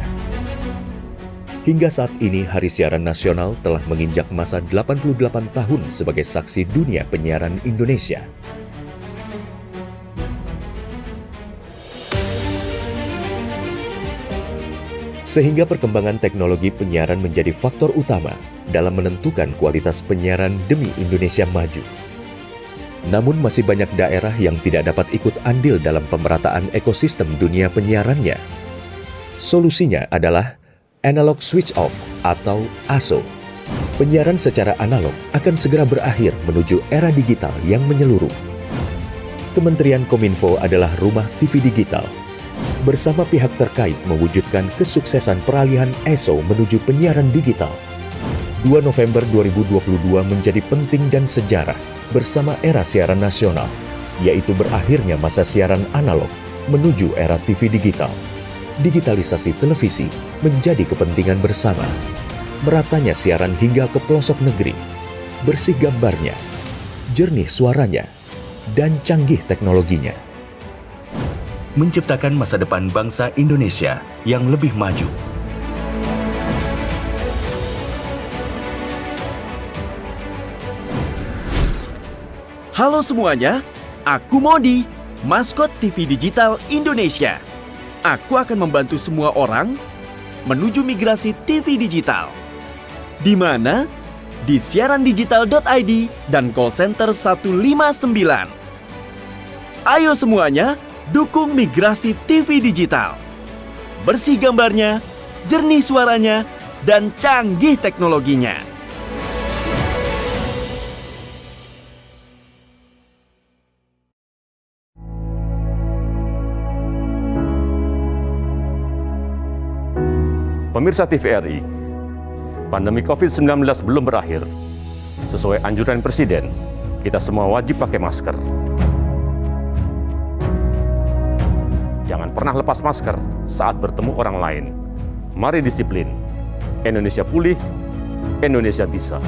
Hingga saat ini, Hari Siaran Nasional telah menginjak masa 88 tahun sebagai saksi dunia penyiaran Indonesia. Sehingga perkembangan teknologi penyiaran menjadi faktor utama dalam menentukan kualitas penyiaran demi Indonesia maju. Namun masih banyak daerah yang tidak dapat ikut andil dalam pemerataan ekosistem dunia penyiarannya. Solusinya adalah Analog Switch Off atau ASO. Penyiaran secara analog akan segera berakhir menuju era digital yang menyeluruh. Kementerian Kominfo adalah rumah TV digital. Bersama pihak terkait mewujudkan kesuksesan peralihan ESO menuju penyiaran digital. 2 November 2022 menjadi penting dan sejarah bersama era siaran nasional, yaitu berakhirnya masa siaran analog menuju era TV digital. Digitalisasi televisi menjadi kepentingan bersama. Meratanya siaran hingga ke pelosok negeri, bersih gambarnya, jernih suaranya, dan canggih teknologinya. Menciptakan masa depan bangsa Indonesia yang lebih maju.
Halo semuanya, aku Modi, maskot TV Digital Indonesia. Aku akan membantu semua orang menuju migrasi TV digital. Di mana? Di siarandigital.id dan call center 159. Ayo semuanya, dukung migrasi TV digital. Bersih gambarnya, jernih suaranya, dan canggih teknologinya.
Pemirsa TVRI, pandemi COVID-19 belum berakhir. Sesuai anjuran Presiden, kita semua wajib pakai masker. Jangan pernah lepas masker saat bertemu orang lain. Mari disiplin. Indonesia pulih, Indonesia bisa.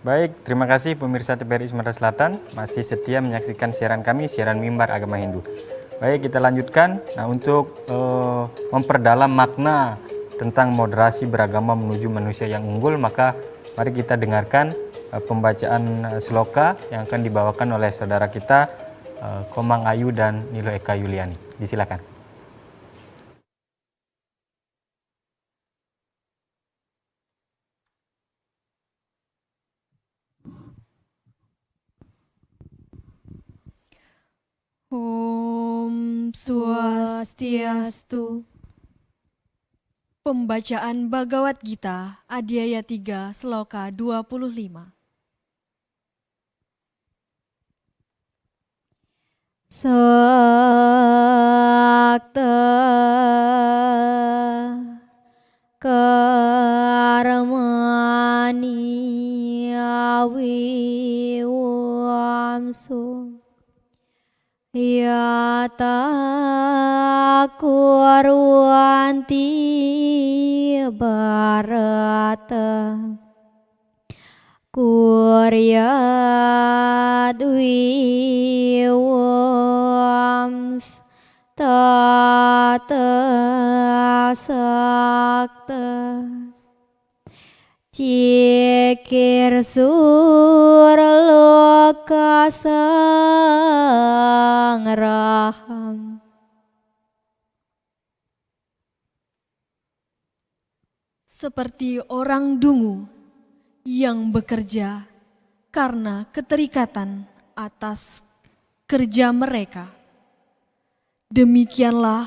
Baik, terima kasih pemirsa TVRI Sumatera Selatan masih setia menyaksikan siaran kami, siaran Mimbar Agama Hindu. Baik, kita lanjutkan. Nah, untuk memperdalam makna tentang moderasi beragama menuju manusia yang unggul, maka mari kita dengarkan pembacaan sloka yang akan dibawakan oleh saudara kita Komang Ayu dan Nilo Eka Yuliani. Disilakan.
Om Swastiastu. Pembacaan Bhagavad Gita, Adhyaya 3, Sloka 25.
Sakta karmani aviwamsu yata kurwanti Bharata kuryad viwams tata sakta cikir surloka sangraham.
Seperti orang dungu yang bekerja karena keterikatan atas kerja mereka, demikianlah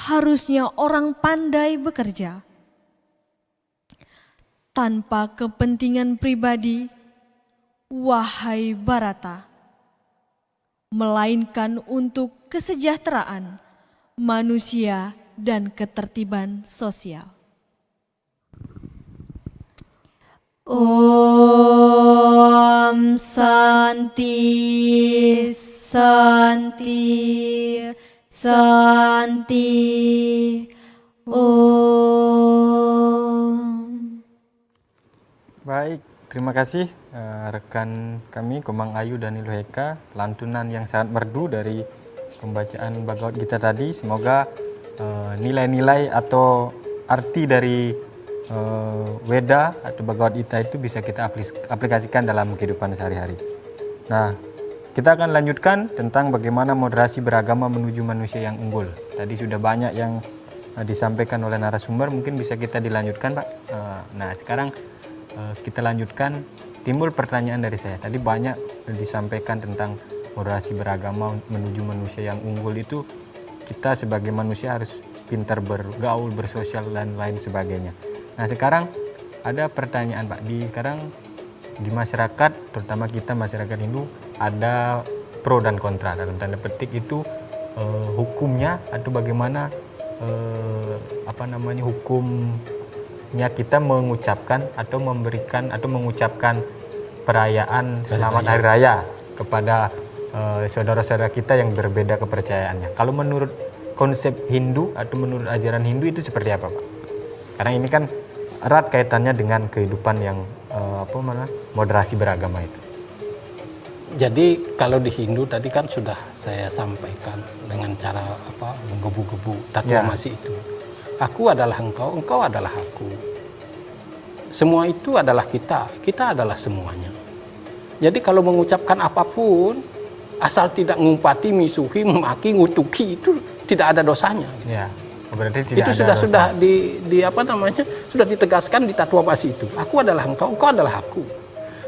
harusnya orang pandai bekerja tanpa kepentingan pribadi, wahai Bharata, melainkan untuk kesejahteraan manusia dan ketertiban sosial.
Om Santi Santi Santi Om.
Baik, terima kasih rekan kami Komang Ayu dan Nilo Eka, lantunan yang sangat merdu dari pembacaan Bhagavad Gita tadi. Semoga nilai-nilai atau arti dari Weda atau Bhagavad Gita itu bisa kita aplikasikan dalam kehidupan sehari-hari. Nah, kita akan lanjutkan tentang bagaimana moderasi beragama menuju manusia yang unggul. Tadi sudah banyak yang disampaikan oleh narasumber, mungkin bisa kita dilanjutkan Pak. Nah sekarang kita lanjutkan. Timbul pertanyaan dari saya, tadi banyak disampaikan tentang moderasi beragama menuju manusia yang unggul itu, kita sebagai manusia harus pintar bergaul, bersosial dan lain sebagainya. Nah sekarang ada pertanyaan Pak, sekarang di masyarakat, terutama kita masyarakat Hindu, ada pro dan kontra, dalam tanda petik itu hukumnya atau bagaimana hukumnya kita mengucapkan atau memberikan atau mengucapkan perayaan Selamat Hari Raya kepada saudara-saudara kita yang berbeda kepercayaannya. Kalau menurut konsep Hindu atau menurut ajaran Hindu itu seperti apa Pak? Karena ini kan erat kaitannya dengan kehidupan yang moderasi beragama itu.
Jadi kalau di Hindu tadi kan sudah saya sampaikan dengan cara menggebu-gebu taklamasi itu. Aku adalah engkau, engkau adalah aku. Semua itu adalah kita, kita adalah semuanya. Jadi kalau mengucapkan apapun, asal tidak ngumpati, misuhi, memaki, ngutuki, itu tidak ada dosanya.
Ya, berarti tidak
itu
ada
sudah sudah ditegaskan di taklamasi itu. Aku adalah engkau, engkau adalah aku.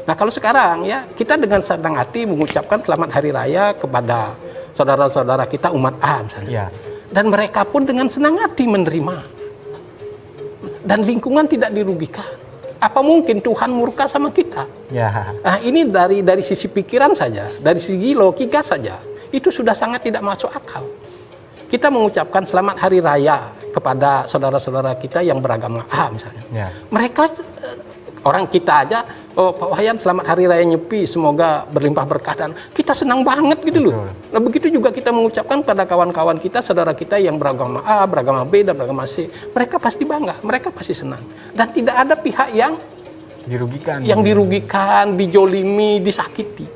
Nah kalau sekarang ya kita dengan senang hati mengucapkan Selamat Hari Raya kepada saudara-saudara kita umat A misalnya.
Ya.
Dan mereka pun dengan senang hati menerima. Dan lingkungan tidak dirugikan. Apa mungkin Tuhan murka sama kita?
Ya.
Nah ini dari sisi pikiran saja, dari segi logika saja, itu sudah sangat tidak masuk akal. Kita mengucapkan Selamat Hari Raya kepada saudara-saudara kita yang beragama A misalnya.
Ya.
Mereka, orang kita aja, oh Pak Wayan Selamat Hari Raya Nyepi, semoga berlimpah berkah, dan kita senang banget gitu loh. Nah begitu juga kita mengucapkan pada kawan-kawan kita, saudara kita yang beragama A, beragama B, dan beragama C. Mereka pasti bangga, mereka pasti senang. Dan tidak ada pihak yang dirugikan, dijolimi, disakiti.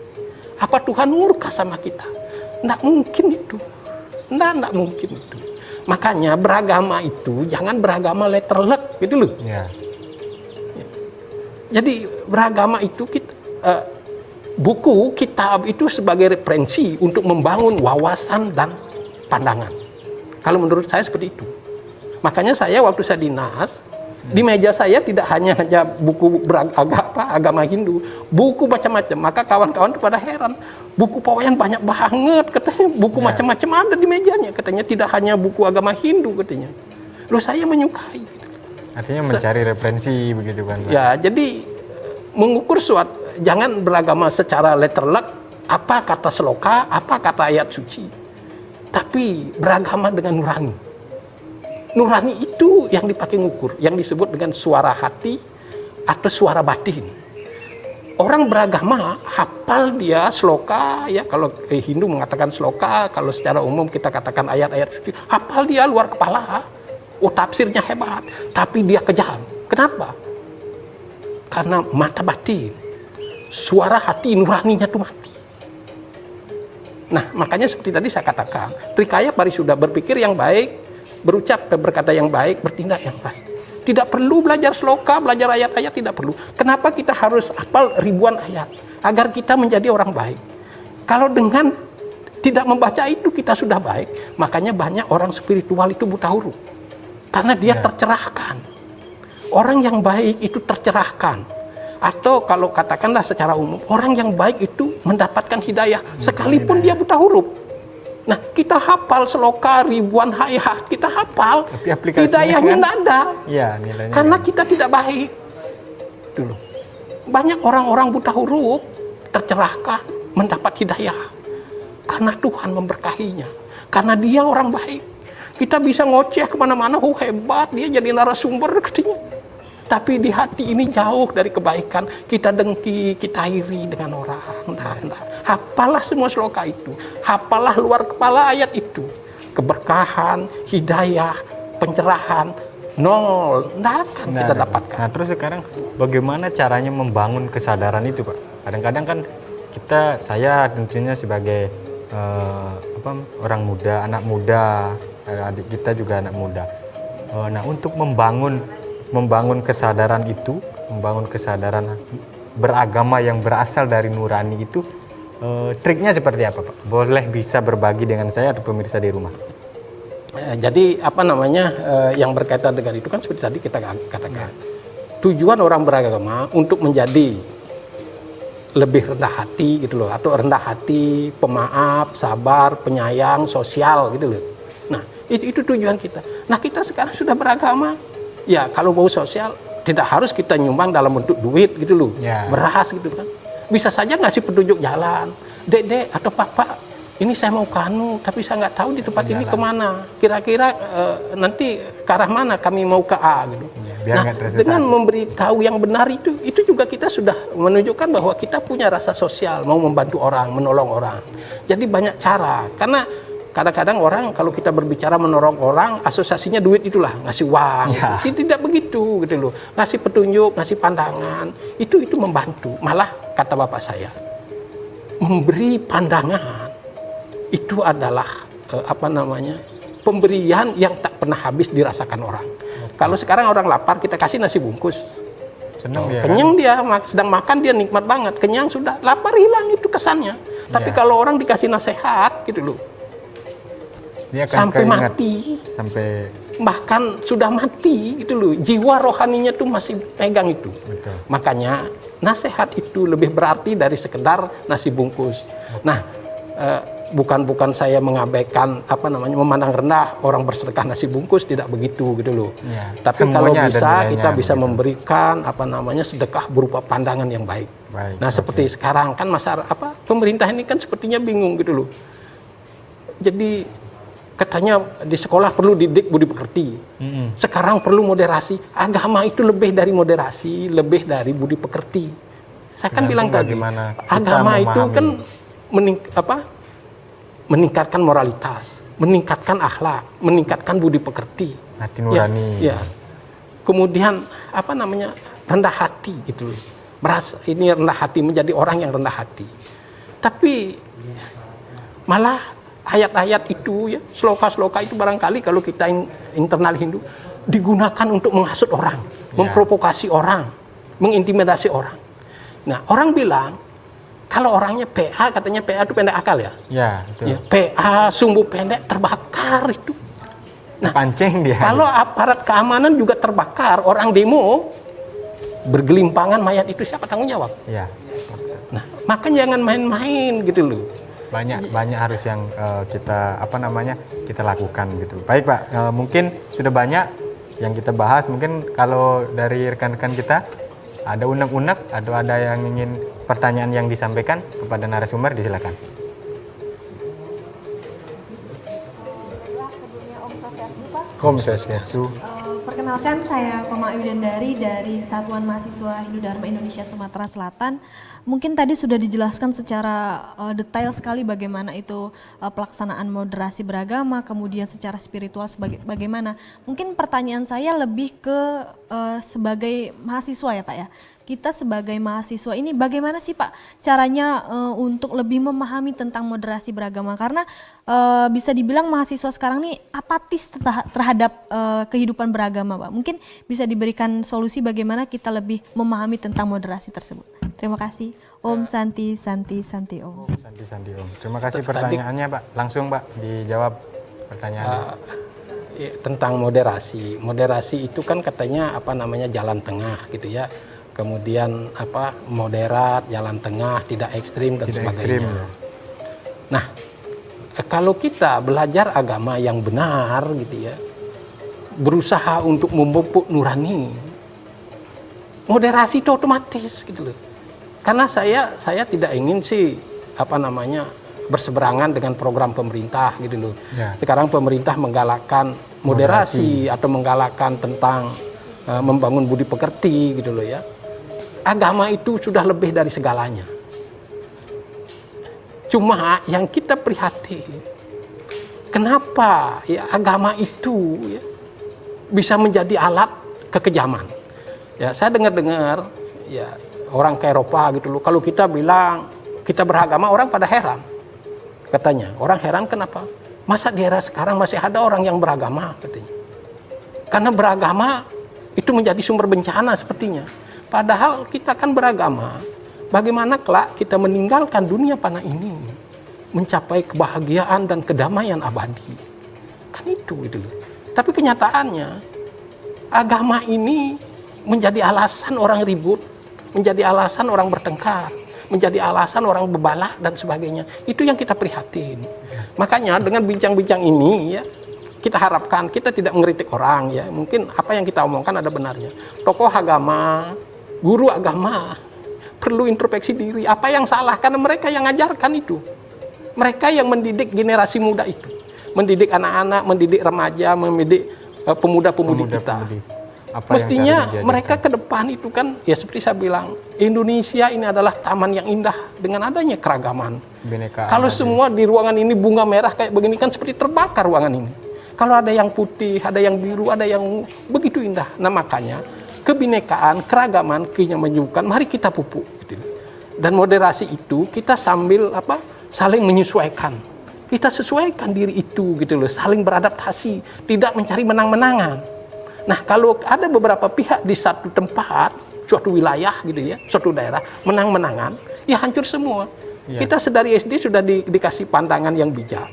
Apa Tuhan murka sama kita? Nggak mungkin itu. Nggak mungkin itu. Makanya beragama itu jangan beragama letterlek gitu loh.
Ya.
Jadi beragama itu buku, kitab itu sebagai referensi untuk membangun wawasan dan pandangan. Kalau menurut saya seperti itu. Makanya saya waktu saya dinas, di meja saya tidak hanya buku agama Hindu, buku macam-macam. Maka kawan-kawan itu pada heran, buku Pak Wayan banyak banget katanya, buku macam-macam ada di mejanya katanya, tidak hanya buku agama Hindu katanya. Loh saya menyukai.
Artinya mencari referensi begitu kan Pak?
Ya, jadi mengukur jangan beragama secara letterlek, apa kata sloka, apa kata ayat suci. Tapi beragama dengan nurani. Nurani itu yang dipakai ngukur, yang disebut dengan suara hati atau suara batin. Orang beragama hafal dia sloka, ya kalau Hindu mengatakan sloka, kalau secara umum kita katakan ayat-ayat suci, hafal dia luar kepala. Oh tafsirnya hebat, tapi dia kejam. Kenapa? Karena mata batin, suara hati nuraninya itu mati. Nah makanya seperti tadi saya katakan, Trikaya Parisuddha, berpikir yang baik, berucap dan berkata yang baik, bertindak yang baik. Tidak perlu belajar sloka, belajar ayat-ayat, tidak perlu. Kenapa kita harus hafal ribuan ayat? Agar kita menjadi orang baik. Kalau dengan tidak membaca itu kita sudah baik, makanya banyak orang spiritual itu buta huruf. Karena dia tercerahkan. Orang yang baik itu tercerahkan. Atau kalau katakanlah secara umum, orang yang baik itu mendapatkan hidayah sekalipun dia buta huruf. Nah, kita hafal sloka ribuan ayat, kita hafal, hidayahnya tidak ada.
Ya,
karena kita tidak baik. Dulu. Banyak orang-orang buta huruf tercerahkan, mendapat hidayah. Karena Tuhan memberkahinya. Karena dia orang baik. Kita bisa ngoceh kemana-mana, hebat, dia jadi narasumber katanya. Tapi di hati ini jauh dari kebaikan. Kita dengki, kita iri dengan orang. Nah. Hafalah semua sloka itu. Hafalah luar kepala ayat itu. Keberkahan, hidayah, pencerahan, nol. Nggak akan kita dapatkan.
Nah terus sekarang bagaimana caranya membangun kesadaran itu Pak? Kadang-kadang kan saya tentunya sebagai orang muda, anak muda, adik kita juga anak muda. Nah untuk membangun kesadaran itu, membangun kesadaran beragama yang berasal dari nurani itu, triknya seperti apa Pak? Boleh bisa berbagi dengan saya atau pemirsa di rumah?
Jadi apa namanya yang berkaitan dengan itu kan seperti tadi kita katakan, tujuan orang beragama untuk menjadi lebih rendah hati gitu loh, atau rendah hati, pemaaf, sabar, penyayang, sosial gitu loh. Nah itu tujuan kita. Nah kita sekarang sudah beragama, ya kalau mau sosial tidak harus kita nyumbang dalam bentuk duit gitu loh, beras gitu kan. Bisa saja ngasih petunjuk jalan, dek atau pak, ini saya mau ke anu, tapi saya nggak tahu di tempat ini kemana. Kira-kira nanti ke arah mana kami mau ke A gitu.
Biar
nah, dengan memberitahu yang benar itu juga kita sudah menunjukkan bahwa kita punya rasa sosial, mau membantu orang, menolong orang. Jadi banyak cara. Karena kadang-kadang orang kalau kita berbicara menolong orang, asosiasinya duit itulah, ngasih uang. Tidak begitu gitu loh. Ngasih petunjuk, ngasih pandangan, itu membantu. Malah kata bapak saya, memberi pandangan itu adalah pemberian yang tak pernah habis dirasakan orang. Kalau sekarang orang lapar kita kasih nasi bungkus, senang dia, kenyang kan? Dia sedang makan dia nikmat banget, kenyang sudah, lapar hilang itu kesannya. Tapi kalau orang dikasih nasihat gitu loh, dia sampai mati, bahkan sudah mati gitu loh, jiwa rohaninya tuh masih pegang itu. Betul. Makanya nasihat itu lebih berarti dari sekedar nasi bungkus. Nah, bukan saya mengabaikan memandang rendah orang bersedekah nasi bungkus, tidak begitu gitu loh. Tapi kalau bisa kita bisa memberikan sedekah berupa pandangan yang baik. Nah seperti sekarang kan pemerintah ini kan sepertinya bingung gitu loh. Jadi katanya di sekolah perlu didik budi pekerti. Sekarang perlu moderasi. Agama itu lebih dari moderasi, lebih dari budi pekerti. Saya kan bilang tadi, agama itu kan meningkatkan moralitas, meningkatkan akhlak, meningkatkan budi pekerti, hati nurani. Ya. Kemudian rendah hati gitu. Merasa ini rendah hati, menjadi orang yang rendah hati. Tapi malah ayat-ayat itu ya, sloka-sloka itu barangkali kalau kita internal Hindu digunakan untuk menghasut orang, memprovokasi orang, mengintimidasi orang. Nah, orang bilang kalau orangnya PA, katanya PA itu pendek akal ya? Ya, betul. Ya, PA, sumbu pendek, terbakar itu. Nah, pancing dia. Kalau aparat keamanan juga terbakar, orang demo, bergelimpangan mayat itu siapa tanggung jawab? Ya. Nah, makanya jangan main-main gitu loh. Banyak harus yang kita lakukan gitu. Baik Pak, mungkin sudah banyak yang kita bahas. Mungkin kalau dari rekan-rekan kita, ada unek-unek atau ada yang ingin pertanyaan yang disampaikan kepada narasumber, disilakan. Om Swastiastu.
Perkenalkan, saya Koma Widandari dari Satuan Mahasiswa Hindu Dharma Indonesia Sumatera Selatan. Mungkin tadi sudah dijelaskan secara detail sekali bagaimana itu pelaksanaan moderasi beragama, kemudian secara spiritual bagaimana. Mungkin pertanyaan saya lebih ke sebagai mahasiswa ya Pak ya. Kita sebagai mahasiswa ini bagaimana sih Pak caranya untuk lebih memahami tentang moderasi beragama, karena bisa dibilang mahasiswa sekarang ini apatis terhadap kehidupan beragama Pak. Mungkin bisa diberikan solusi bagaimana kita lebih memahami tentang moderasi tersebut. Terima kasih. Om Santi Santi Santi Om.
Santi Santi Om. Terima kasih pertanyaannya Pak. Langsung Pak dijawab pertanyaannya.
Tentang moderasi. Moderasi itu kan katanya jalan tengah gitu ya. Kemudian moderat, jalan tengah, tidak ekstrim dan sebagainya. Nah, kalau kita belajar agama yang benar gitu ya, berusaha untuk memupuk nurani, moderasi itu otomatis gitu loh. Karena saya tidak ingin sih berseberangan dengan program pemerintah gitu loh. Ya. Sekarang pemerintah menggalakkan moderasi atau menggalakkan tentang membangun budi pekerti gitu loh ya. Agama itu sudah lebih dari segalanya. Cuma yang kita prihatin, kenapa ya agama itu ya, bisa menjadi alat kekejaman. Ya, saya dengar ya orang ke Eropa gitu loh. Kalau kita bilang kita beragama, orang pada heran. Katanya, orang heran kenapa? Masa di era sekarang masih ada orang yang beragama katanya. Karena beragama itu menjadi sumber bencana sepertinya. Padahal kita kan beragama, bagaimana kelak kita meninggalkan dunia panah ini, mencapai kebahagiaan dan kedamaian abadi. Kan itu gitu loh. Tapi kenyataannya agama ini menjadi alasan orang ribut, menjadi alasan orang bertengkar, menjadi alasan orang bebalak dan sebagainya. Itu yang kita prihatin. Makanya dengan bincang-bincang ini ya, kita harapkan kita tidak mengkritik orang ya. Mungkin apa yang kita omongkan ada benarnya. Tokoh agama, guru agama perlu introspeksi diri. Apa yang salah? Karena mereka yang ngajarkan itu. Mereka yang mendidik generasi muda itu. Mendidik anak-anak, mendidik remaja, mendidik pemuda-pemudi kita. Mestinya mereka ke depan itu kan, ya seperti saya bilang, Indonesia ini adalah taman yang indah dengan adanya keragaman. Kalau semua di ruangan ini bunga merah kayak begini kan seperti terbakar ruangan ini. Kalau ada yang putih, ada yang biru, ada yang begitu indah. Nah makanya kebinekaan, keragaman, yang menunjukkan mari kita pupuk. Gitu. Dan moderasi itu kita sambil saling menyesuaikan. Kita sesuaikan diri itu gitu loh, saling beradaptasi, tidak mencari menang-menangan. Nah, kalau ada beberapa pihak di satu tempat, suatu wilayah gitu ya, suatu daerah menang-menangan, ya hancur semua. Ya. Kita sedari SD sudah dikasih pandangan yang bijak.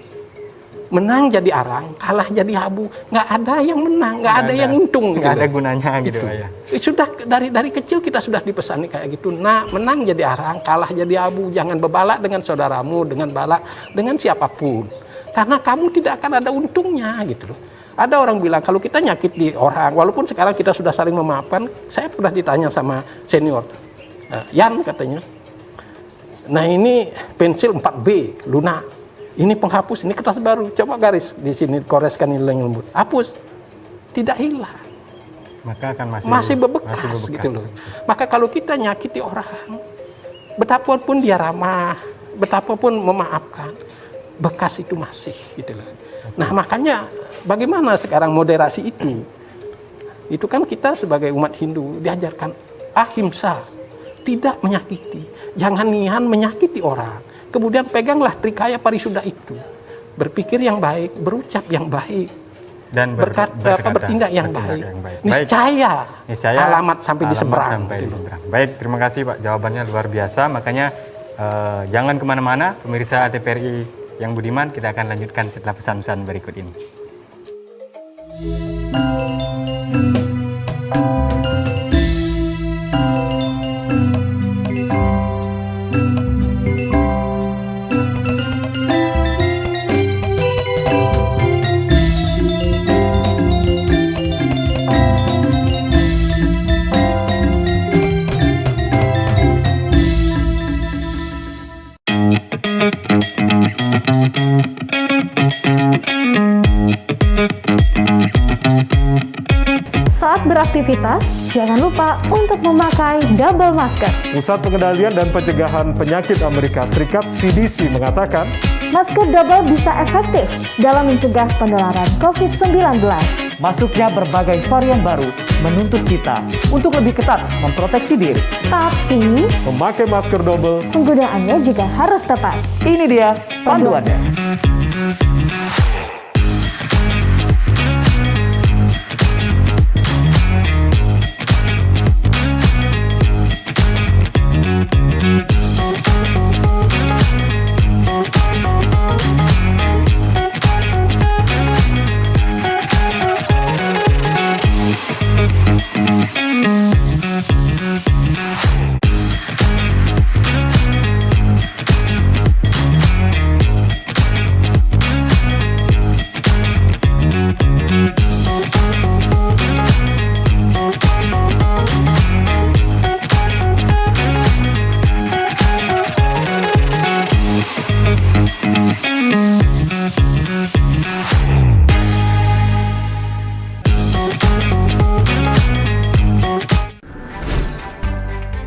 Menang jadi arang, kalah jadi abu. Nggak ada yang menang, nggak ada yang untung.
Nggak ada gunanya gitu ya.
Sudah dari kecil kita sudah dipesani kayak gitu. Nah, menang jadi arang, kalah jadi abu. Jangan bebalak dengan saudaramu, dengan balak dengan siapapun. Karena kamu tidak akan ada untungnya gitu loh. Ada orang bilang kalau kita nyakiti orang, walaupun sekarang kita sudah saling memaafkan. Saya pernah ditanya sama senior, Yan katanya, nah ini pensil 4B lunak. Ini penghapus, ini kertas baru. Coba garis di sini, koreskan ini yang lembut. Hapus, tidak hilang.
Maka akan
masih bebekas gitu loh. Maka kalau kita nyakiti orang, betapapun dia ramah, betapapun memaafkan, bekas itu masih gitu loh. Nah makanya bagaimana sekarang moderasi itu? Itu kan kita sebagai umat Hindu diajarkan ahimsa, tidak menyakiti, jangan nihan menyakiti orang. Kemudian peganglah trikaya parisuda itu. Berpikir yang baik, berucap yang baik, dan bertindak yang baik. Niscaya alamat sampai di seberang.
Baik, terima kasih Pak. Jawabannya luar biasa. Makanya jangan kemana-mana, pemirsa TVRI yang budiman. Kita akan lanjutkan setelah pesan-pesan berikut ini.
Saat beraktivitas, jangan lupa untuk memakai double masker.
Pusat Pengendalian dan Pencegahan Penyakit Amerika Serikat (CDC) mengatakan,
masker double bisa efektif dalam mencegah penularan COVID-19.
Masuknya berbagai varian baru menuntut kita untuk lebih ketat memproteksi diri.
Tapi,
memakai masker double,
penggunaannya juga harus tepat.
Ini dia panduannya.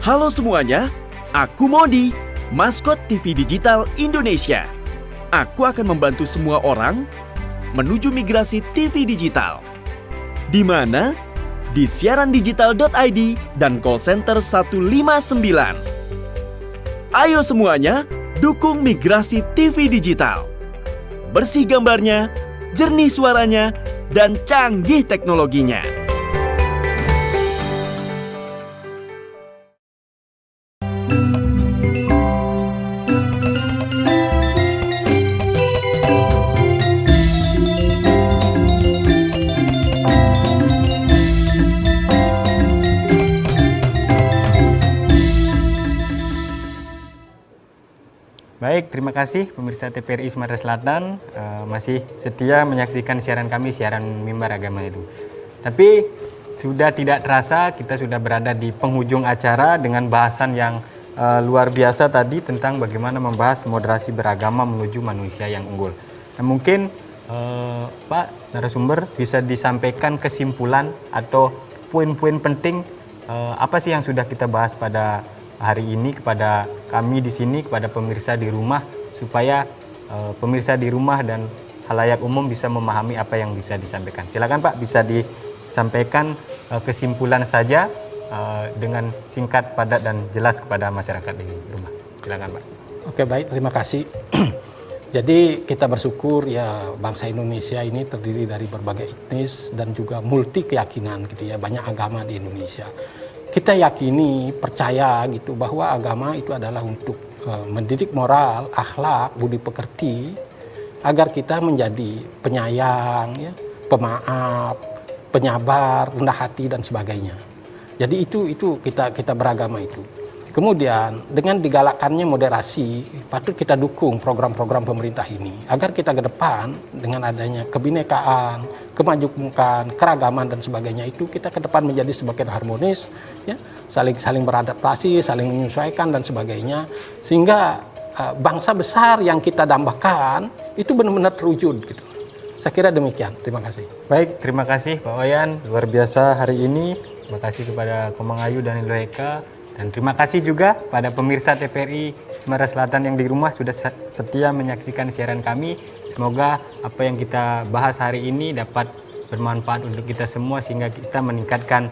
Halo semuanya, aku Modi, maskot TV Digital Indonesia. Aku akan membantu semua orang menuju migrasi TV digital. Di mana? Di siarandigital.id dan call center 159. Ayo semuanya, dukung migrasi TV digital. Bersih gambarnya, jernih suaranya, dan canggih teknologinya.
Baik, terima kasih pemirsa TVRI Sumatera Selatan masih setia menyaksikan siaran kami, siaran Mimbar Agama Edu. Tapi sudah tidak terasa kita sudah berada di penghujung acara dengan bahasan yang luar biasa tadi tentang bagaimana membahas moderasi beragama menuju manusia yang unggul. Nah, mungkin Pak narasumber bisa disampaikan kesimpulan atau poin-poin penting apa sih yang sudah kita bahas pada hari ini kepada kami di sini, kepada pemirsa di rumah, supaya pemirsa di rumah dan halayak umum bisa memahami apa yang bisa disampaikan. Silakan Pak, bisa disampaikan kesimpulan saja dengan singkat, padat, dan jelas kepada masyarakat di rumah. Silakan Pak.
Oke, baik, terima kasih. Jadi kita bersyukur ya bangsa Indonesia ini terdiri dari berbagai etnis dan juga multi keyakinan gitu ya, banyak agama di Indonesia. Kita yakini, percaya gitu bahwa agama itu adalah untuk mendidik moral, akhlak, budi pekerti agar kita menjadi penyayang, ya, pemaaf, penyabar, rendah hati dan sebagainya. Jadi itu kita beragama itu. Kemudian dengan digalakkannya moderasi, patut kita dukung program-program pemerintah ini agar kita ke depan dengan adanya kebinekaan, kemajukan, keragaman dan sebagainya itu kita ke depan menjadi semakin harmonis, ya, saling beradaptasi, saling menyesuaikan dan sebagainya, sehingga bangsa besar yang kita dambakan itu benar-benar terwujud gitu. Saya kira demikian. Terima kasih.
Baik, terima kasih Pak Wayan, luar biasa hari ini. Terima kasih kepada Komang Ayu dan Iloeka. Dan terima kasih juga pada pemirsa TVRI Sumatera Selatan yang di rumah sudah setia menyaksikan siaran kami. Semoga apa yang kita bahas hari ini dapat bermanfaat untuk kita semua sehingga kita meningkatkan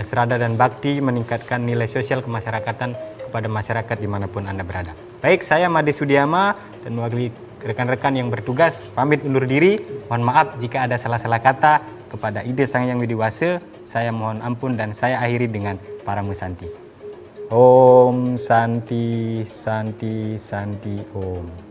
serada dan bakti, meningkatkan nilai sosial kemasyarakatan kepada masyarakat dimanapun Anda berada. Baik, saya Made Sudiama dan mewakili rekan-rekan yang bertugas pamit undur diri. Mohon maaf jika ada salah-salah kata. Kepada Ide Sang Yang Widiwase, saya mohon ampun dan saya akhiri dengan para musanti. Om Santi Santi Santi Om.